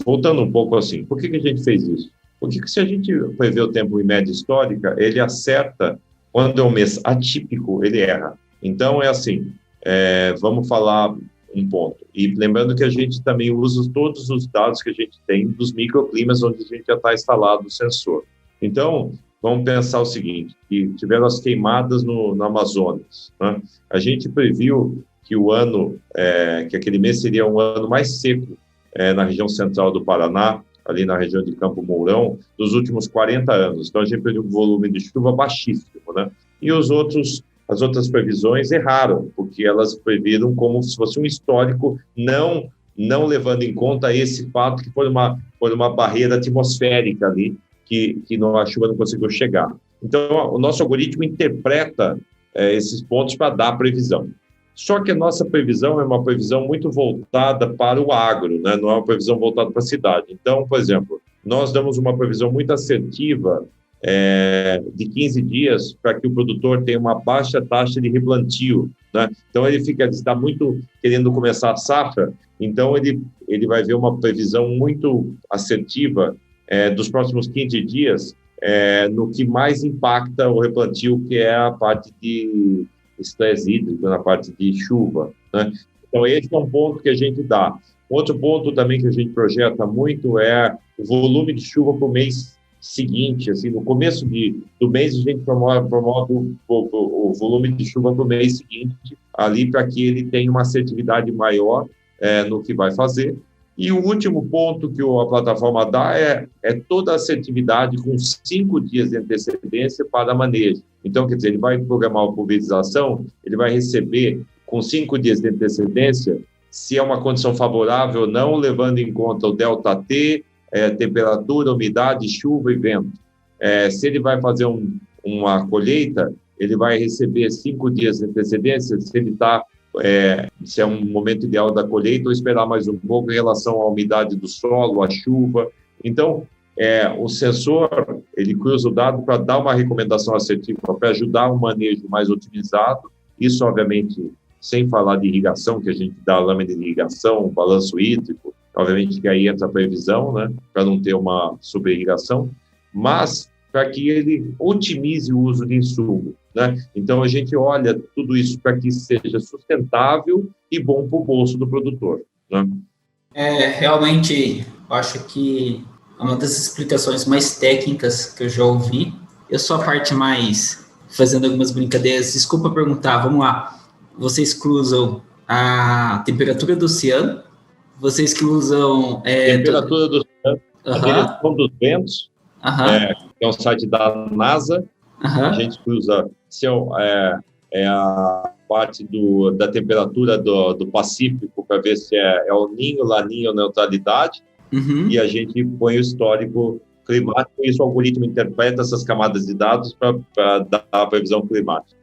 voltando um pouco assim, por que a gente fez isso? Porque se a gente prevê o tempo em média histórica, ele acerta, quando é um mês atípico, ele erra. Então, é assim, vamos falar um ponto. E lembrando que a gente também usa todos os dados que a gente tem dos microclimas onde a gente já está instalado o sensor. Então, vamos pensar o seguinte, que tiveram as queimadas no Amazonas, né? A gente previu que o ano, que aquele mês seria um ano mais seco na região central do Paraná, ali na região de Campo Mourão, dos últimos 40 anos. Então, a gente previu um volume de chuva baixíssimo, né? E as outras previsões erraram, porque elas previram como se fosse um histórico, não levando em conta esse fato que foi uma barreira atmosférica ali, que a chuva não conseguiu chegar. Então, o nosso algoritmo interpreta esses pontos para dar a previsão. Só que a nossa previsão é uma previsão muito voltada para o agro, né? Não é uma previsão voltada para a cidade. Então, por exemplo, nós damos uma previsão muito assertiva de 15 dias para que o produtor tenha uma baixa taxa de replantio, né? Então, ele está muito querendo começar a safra, então ele vai ver uma previsão muito assertiva dos próximos 15 dias, no que mais impacta o replantio, que é a parte de estresse hídrico, na parte de chuva, né? Então, esse é um ponto que a gente dá. Outro ponto também que a gente projeta muito é o volume de chuva para o mês seguinte. Assim, no começo do mês, a gente promove o volume de chuva para o mês seguinte, ali para que ele tenha uma assertividade maior no que vai fazer. E o último ponto que a plataforma dá é toda a assertividade com 5 dias de antecedência para manejo. Então, quer dizer, ele vai programar a pulverização, ele vai receber com 5 dias de antecedência, se é uma condição favorável ou não, levando em conta o ΔT, temperatura, umidade, chuva e vento. Se ele vai fazer uma colheita, ele vai receber 5 dias de antecedência, se é um momento ideal da colheita, ou esperar mais um pouco em relação à umidade do solo, à chuva. Então, o sensor, ele cruza o dado para dar uma recomendação assertiva, para ajudar um manejo mais otimizado. Isso, obviamente, sem falar de irrigação, que a gente dá lâmina de irrigação, balanço hídrico, obviamente que aí entra a previsão, né, para não ter uma superirrigação, mas para que ele otimize o uso de insumo, né? Então, a gente olha tudo isso para que seja sustentável e bom para o bolso do produtor, né? Realmente, eu acho que é uma das explicações mais técnicas que eu já ouvi. Eu sou a parte mais fazendo algumas brincadeiras. Desculpa perguntar, vamos lá. Vocês cruzam a temperatura do oceano, vocês cruzam... temperatura do oceano, a direção dos ventos, que é um site da NASA. A gente cruza a parte da temperatura do Pacífico para ver se é El Niño, La Niña ou neutralidade. E a gente põe o histórico climático e isso o algoritmo interpreta essas camadas de dados para dar a previsão climática.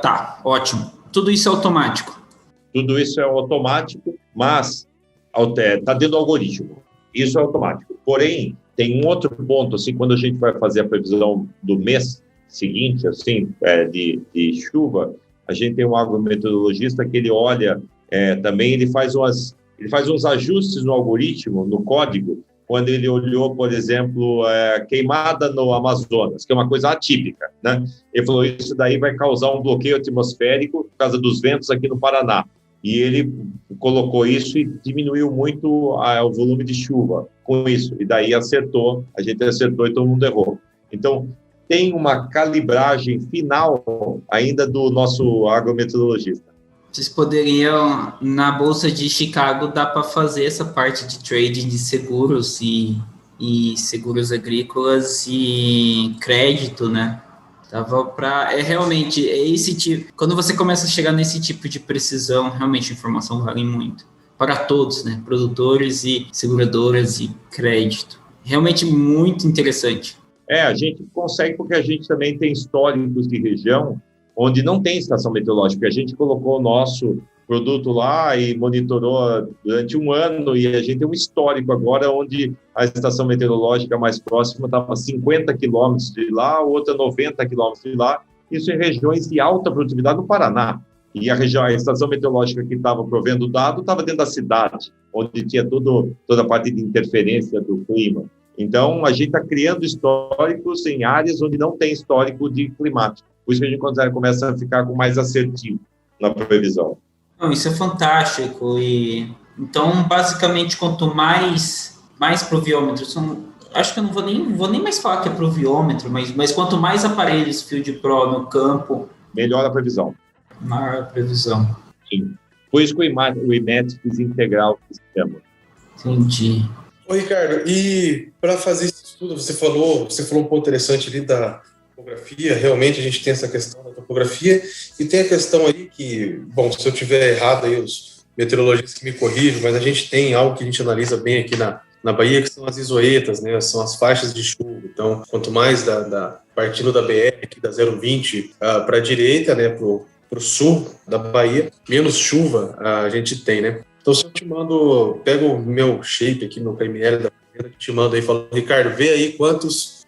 Tá, ótimo. Tudo isso é automático? Tudo isso é automático, mas está dentro do algoritmo. Isso é automático. Porém, tem um outro ponto, assim, quando a gente vai fazer a previsão do mês seguinte, assim, de chuva, a gente tem um agrometeorologista que ele olha também, ele faz uns ajustes no algoritmo, no código, quando ele olhou, por exemplo, queimada no Amazonas, que é uma coisa atípica, né? Ele falou, isso daí vai causar um bloqueio atmosférico por causa dos ventos aqui no Paraná. E ele colocou isso e diminuiu muito o volume de chuva com isso. E daí a gente acertou e todo mundo errou. Então, tem uma calibragem final ainda do nosso agrometeorologista. Vocês poderiam, na Bolsa de Chicago, dá para fazer essa parte de trading de seguros e seguros agrícolas e crédito, né? Dava para... realmente, esse tipo... Quando você começa a chegar nesse tipo de precisão, realmente a informação vale muito. Para todos, né? Produtores e seguradoras e crédito. Realmente muito interessante. A gente consegue porque a gente também tem históricos de região onde não tem estação meteorológica. A gente colocou o nosso produto lá e monitorou durante um ano, e a gente tem um histórico agora onde a estação meteorológica mais próxima estava a 50 quilômetros de lá, outra 90 quilômetros de lá, isso em regiões de alta produtividade no Paraná. E a estação meteorológica que estava provendo o dado estava dentro da cidade, onde tinha toda a parte de interferência do clima. Então, a gente está criando históricos em áreas onde não tem histórico de climático. Por isso que a gente começa a ficar com mais assertivo na previsão. Não, isso é fantástico. E então, basicamente, quanto mais pluviômetro, acho que eu não vou nem mais falar que é pluviômetro, mas quanto mais aparelhos Field Pro no campo, melhor a previsão. Maior a previsão. Sim. Por isso que o IMET quis integrar o sistema. Entendi. Ô, Ricardo, e para fazer esse estudo, você falou um ponto interessante ali da topografia. Realmente a gente tem essa questão da topografia e tem a questão aí que, bom, se eu tiver errado aí, os meteorologistas que me corrijam, mas a gente tem algo que a gente analisa bem aqui na Bahia, que são as isoetas, né? São as faixas de chuva. Então, quanto mais partindo da BR, aqui da 020 para a direita, né, para o sul da Bahia, menos chuva a gente tem, né? Então, se eu te mando, pego o meu shape aqui, meu KML da Bahia, te mando aí, falo, Ricardo, vê aí quantos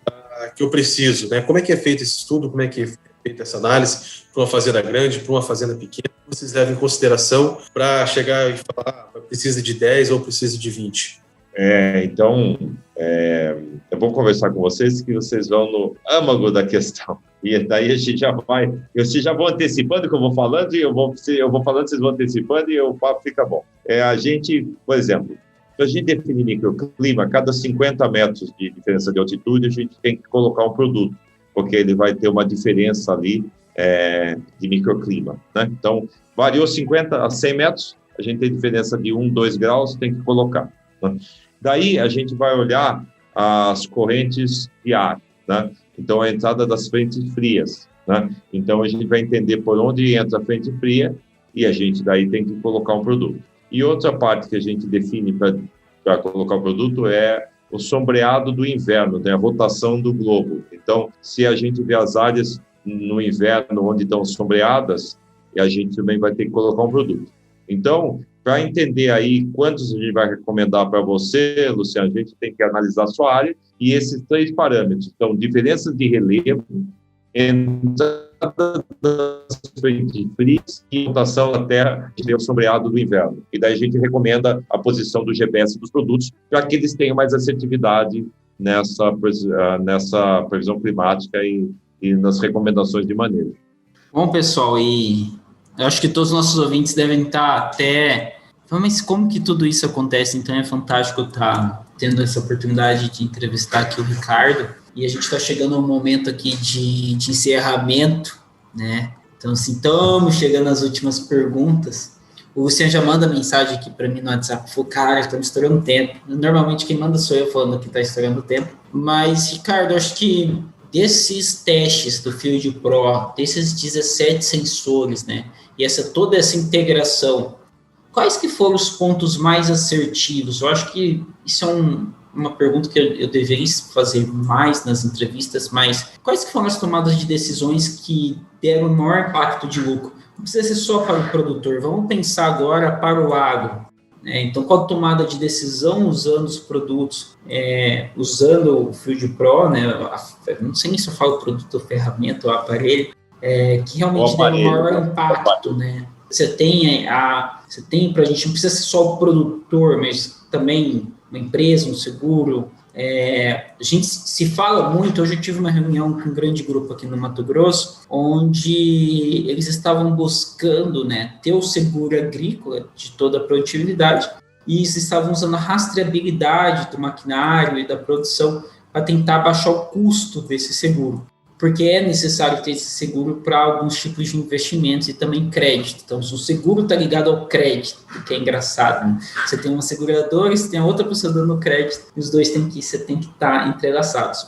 que eu preciso, né? Como é que é feito esse estudo, como é que é feita essa análise para uma fazenda grande, para uma fazenda pequena, vocês levam em consideração para chegar e falar, precisa de 10 ou precisa de 20? Então, eu vou conversar com vocês que vocês vão no âmago da questão. E daí a gente vocês já vão antecipando o que eu vou falando, e eu vou falando, vocês vão antecipando, e o papo fica bom. A gente, por exemplo, se a gente definir microclima, a cada 50 metros de diferença de altitude, a gente tem que colocar um produto, porque ele vai ter uma diferença ali de microclima, né? Então, variou 50 a 100 metros, a gente tem diferença de 1, 2 graus, tem que colocar, né? Daí, a gente vai olhar as correntes de ar, né? Então, a entrada das frentes frias, né? Então, a gente vai entender por onde entra a frente fria e a gente daí tem que colocar um produto. E outra parte que a gente define para colocar o produto é o sombreado do inverno, né? A rotação do globo. Então, se a gente vê as áreas no inverno onde estão sombreadas, a gente também vai ter que colocar um produto. Então, para entender aí quantos a gente vai recomendar para você, Luciano, a gente tem que analisar a sua área e esses 3 parâmetros. Então, diferenças de relevo, entrada das frentes frias e rotação da terra e o sombreado do inverno. E daí a gente recomenda a posição do GPS dos produtos para que eles tenham mais assertividade nessa previsão climática e nas recomendações de manejo. Bom, pessoal, e eu acho que todos os nossos ouvintes devem estar até... Mas como que tudo isso acontece? Então é fantástico estar tendo essa oportunidade de entrevistar aqui o Ricardo. E a gente está chegando a um momento aqui de encerramento, né? Então, assim, estamos chegando às últimas perguntas. O Luciano já manda mensagem aqui para mim no WhatsApp. Falou, cara, estamos estourando tempo. Normalmente quem manda sou eu falando que está estourando tempo. Mas, Ricardo, acho que desses testes do Field Pro, desses 17 sensores, né? E toda essa integração, quais que foram os pontos mais assertivos? Eu acho que isso é uma pergunta que eu deveria fazer mais nas entrevistas, mas quais que foram as tomadas de decisões que deram o maior impacto de lucro? Não precisa ser só para o produtor, vamos pensar agora para o agro. Então, qual a tomada de decisão usando os produtos, usando o Field Pro, né? Não sei nem se eu falo produto ou ferramenta ou aparelho, que realmente deram o maior impacto, né? Você tem para a gente, não precisa ser só o produtor, mas também uma empresa, um seguro. A gente se fala muito. Hoje eu tive uma reunião com um grande grupo aqui no Mato Grosso, onde eles estavam buscando, né, ter o seguro agrícola de toda a produtividade, e eles estavam usando a rastreabilidade do maquinário e da produção para tentar baixar o custo desse seguro, porque é necessário ter esse seguro para alguns tipos de investimentos e também crédito. Então, o seguro está ligado ao crédito, que é engraçado, né? Você tem uma seguradora e você tem a outra pessoa dando crédito, e os dois têm que estar entrelaçados.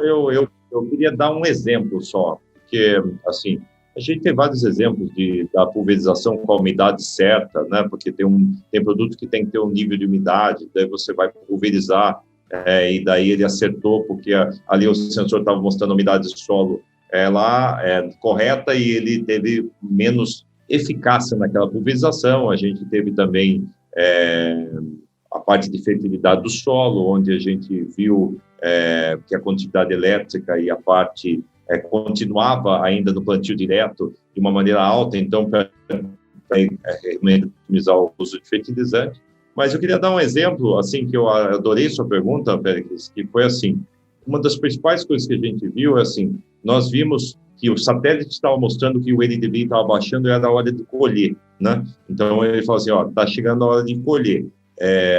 Eu queria dar um exemplo só, porque, assim, a gente tem vários exemplos da pulverização com a umidade certa, né? Porque tem produto que tem que ter um nível de umidade, daí você vai pulverizar, e daí ele acertou, porque ali o sensor estava mostrando a umidade do solo correta, e ele teve menos eficácia naquela pulverização. A gente teve também a parte de fertilidade do solo, onde a gente viu que a quantidade elétrica e a parte continuava ainda no plantio direto de uma maneira alta, então para otimizar o uso de fertilizante. Mas eu queria dar um exemplo, assim, que eu adorei sua pergunta, Péricles, que foi assim, uma das principais coisas que a gente viu é assim, nós vimos que o satélite estava mostrando que o NDVI estava baixando e era a hora de colher, né? Então ele falou assim, está chegando a hora de colher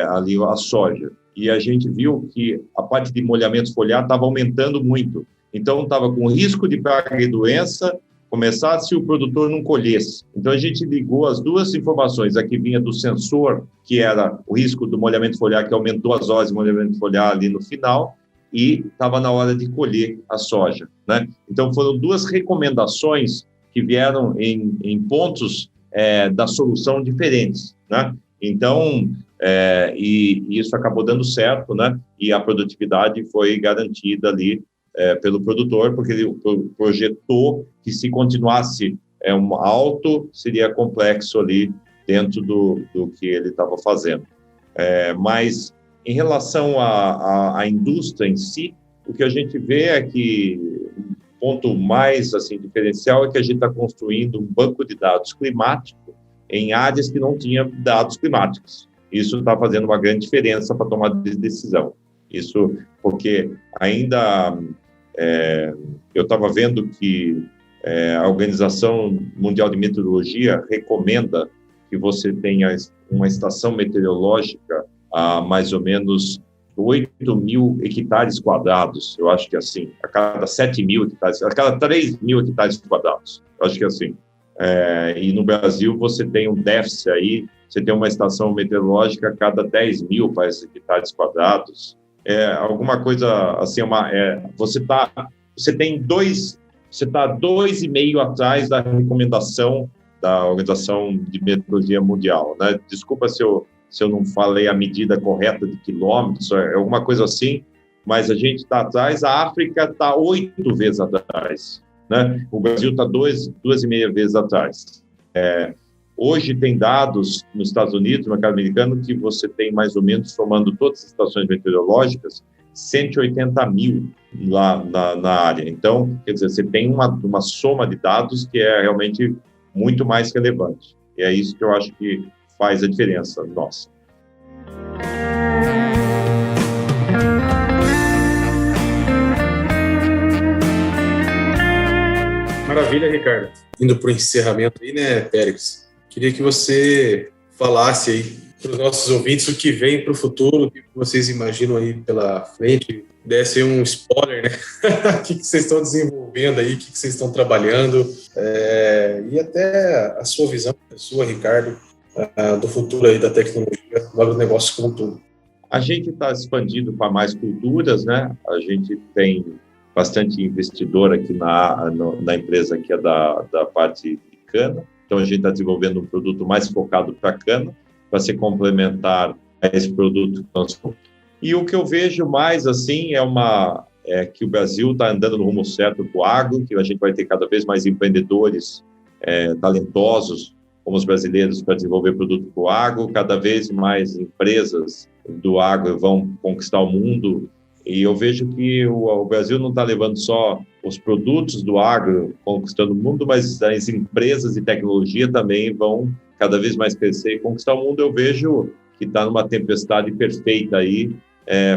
ali a soja. E a gente viu que a parte de molhamento foliar estava aumentando muito. Então estava com risco de praga e doença começar se o produtor não colhesse. Então, a gente ligou as duas informações, a que vinha do sensor, que era o risco do molhamento foliar, que aumentou as horas de molhamento foliar ali no final, e estava na hora de colher a soja, né? Então, foram duas recomendações que vieram em pontos da solução diferentes, né? Então, e isso acabou dando certo, né? E a produtividade foi garantida ali pelo produtor, porque ele projetou que se continuasse alto, seria complexo ali dentro do que ele estava fazendo. Mas, em relação à indústria em si, o que a gente vê é que um ponto mais assim, diferencial é que a gente está construindo um banco de dados climático em áreas que não tinham dados climáticos. Isso está fazendo uma grande diferença para tomar decisão. Isso porque ainda eu estava vendo que a Organização Mundial de Meteorologia recomenda que você tenha uma estação meteorológica a mais ou menos 8 mil hectares quadrados, eu acho que é assim, a cada 7 mil hectares, a cada 3 mil hectares quadrados, eu acho que é assim. E no Brasil você tem um déficit aí, você tem uma estação meteorológica a cada 10 mil hectares quadrados, alguma coisa assim, você está 2,5 atrás da recomendação da Organização de Meteorologia Mundial, né? Desculpa se eu não falei a medida correta de quilômetros, alguma coisa assim, mas a gente está atrás, a África está 8 vezes atrás, né? O Brasil está 2,5 vezes atrás. Hoje tem dados nos Estados Unidos, no mercado americano, que você tem mais ou menos, somando todas as estações meteorológicas, 180 mil lá na área. Então, quer dizer, você tem uma soma de dados que é realmente muito mais relevante. E é isso que eu acho que faz a diferença nossa. Maravilha, Ricardo. Indo para o encerramento aí, né, Péricles? Queria que você falasse aí para os nossos ouvintes o que vem para o futuro, o que vocês imaginam aí pela frente, desse um spoiler, né? O que vocês estão desenvolvendo aí, o que vocês estão trabalhando, e até a sua visão, a sua, Ricardo, do futuro aí da tecnologia, do agronegócio como um todo. A gente está expandindo para mais culturas, né? A gente tem bastante investidor aqui na empresa que é da parte de cana. Então, a gente está desenvolvendo um produto mais focado para cana, para se complementar a esse produto. E o que eu vejo mais, assim, é que o Brasil está andando no rumo certo para o agro, que a gente vai ter cada vez mais empreendedores talentosos, como os brasileiros, para desenvolver produto para o agro, cada vez mais empresas do agro vão conquistar o mundo. E eu vejo que o Brasil não está levando só os produtos do agro conquistando o mundo, mas as empresas de tecnologia também vão cada vez mais crescer e conquistar o mundo. Eu vejo que está numa tempestade perfeita aí,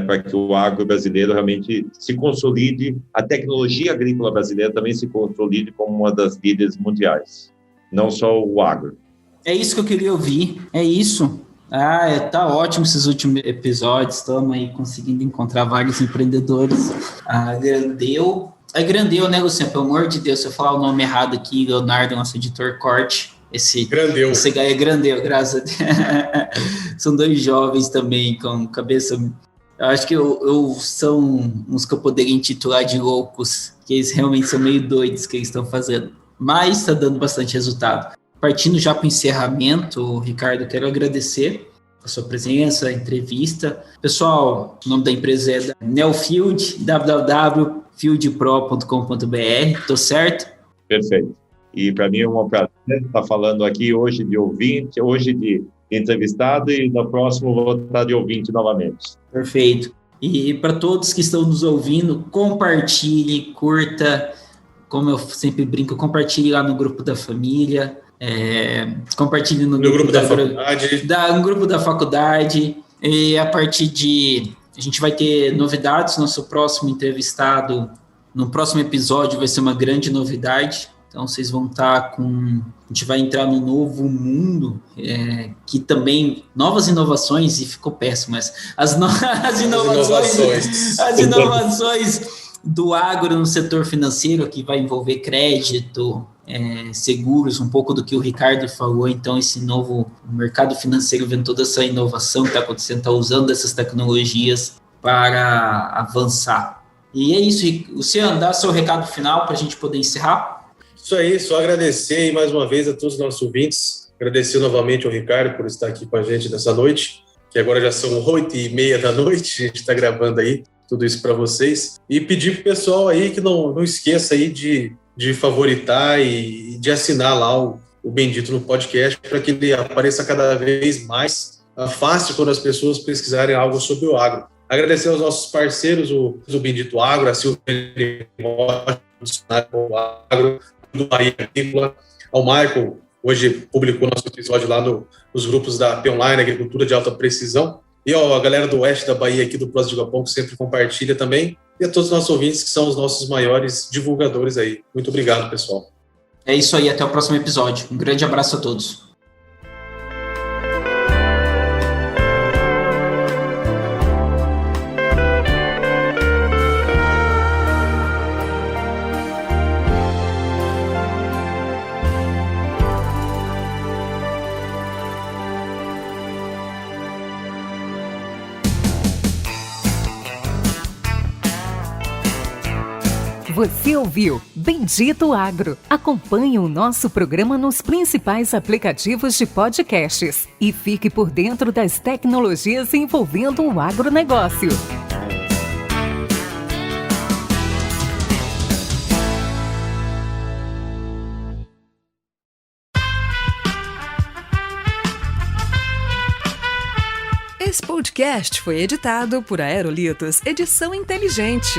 para que o agro brasileiro realmente se consolide, a tecnologia agrícola brasileira também se consolide como uma das líderes mundiais, não só o agro. É isso que eu queria ouvir, é isso. Tá ótimo esses últimos episódios, estamos aí conseguindo encontrar vários empreendedores. A Grandeu, né, Luciano? Pelo amor de Deus, se eu falar o nome errado aqui, Leonardo, nosso editor, corte. Grandeu. Esse é Grandeu, graças a Deus. São 2 jovens também, com cabeça... Eu acho que são uns que eu poderia intitular de loucos, que eles realmente são meio doidos que eles estão fazendo. Mas está dando bastante resultado. Partindo já para o encerramento, Ricardo, quero agradecer a sua presença, a entrevista. Pessoal, o nome da empresa é Neofield, www.fieldpro.com.br, tô certo? Perfeito. E para mim é um prazer estar falando aqui hoje de ouvinte, hoje de entrevistado, e no próximo vou estar de ouvinte novamente. Perfeito. E para todos que estão nos ouvindo, compartilhe, curta, como eu sempre brinco, compartilhe lá no grupo da família, compartilhe no grupo da faculdade. No grupo da faculdade, e a gente vai ter novidades. Nosso próximo entrevistado, no próximo episódio, vai ser uma grande novidade. Então, vocês vão estar a gente vai entrar num novo mundo, que também, novas inovações, e ficou péssimo, mas as inovações do agro no setor financeiro, que vai envolver crédito, seguros, um pouco do que o Ricardo falou. Então, esse novo mercado financeiro, vendo toda essa inovação que está acontecendo, está usando essas tecnologias para avançar. E é isso. Luciano, dá seu recado final para a gente poder encerrar. Isso aí, só agradecer aí mais uma vez a todos os nossos ouvintes, agradecer novamente ao Ricardo por estar aqui com a gente nessa noite, que agora já são 8h30 da noite, a gente está gravando aí tudo isso para vocês, e pedir para o pessoal aí que não esqueça aí de favoritar e de assinar lá o Bendito no podcast, para que ele apareça cada vez mais fácil quando as pessoas pesquisarem algo sobre o agro. Agradecer aos nossos parceiros, o Bendito Agro, a Silvia do Agro, do Bahia Agrícola, ao Michael, hoje publicou nosso episódio lá nos grupos da P-Online, Agricultura de Alta Precisão, e a galera do Oeste da Bahia aqui do Prós de Gapão, que sempre compartilha também, e a todos os nossos ouvintes, que são os nossos maiores divulgadores aí. Muito obrigado, pessoal. É isso aí, até o próximo episódio. Um grande abraço a todos. Você ouviu Bendito Agro. Acompanhe o nosso programa nos principais aplicativos de podcasts e fique por dentro das tecnologias envolvendo o agronegócio. Esse podcast foi editado por Aerolitos Edição Inteligente.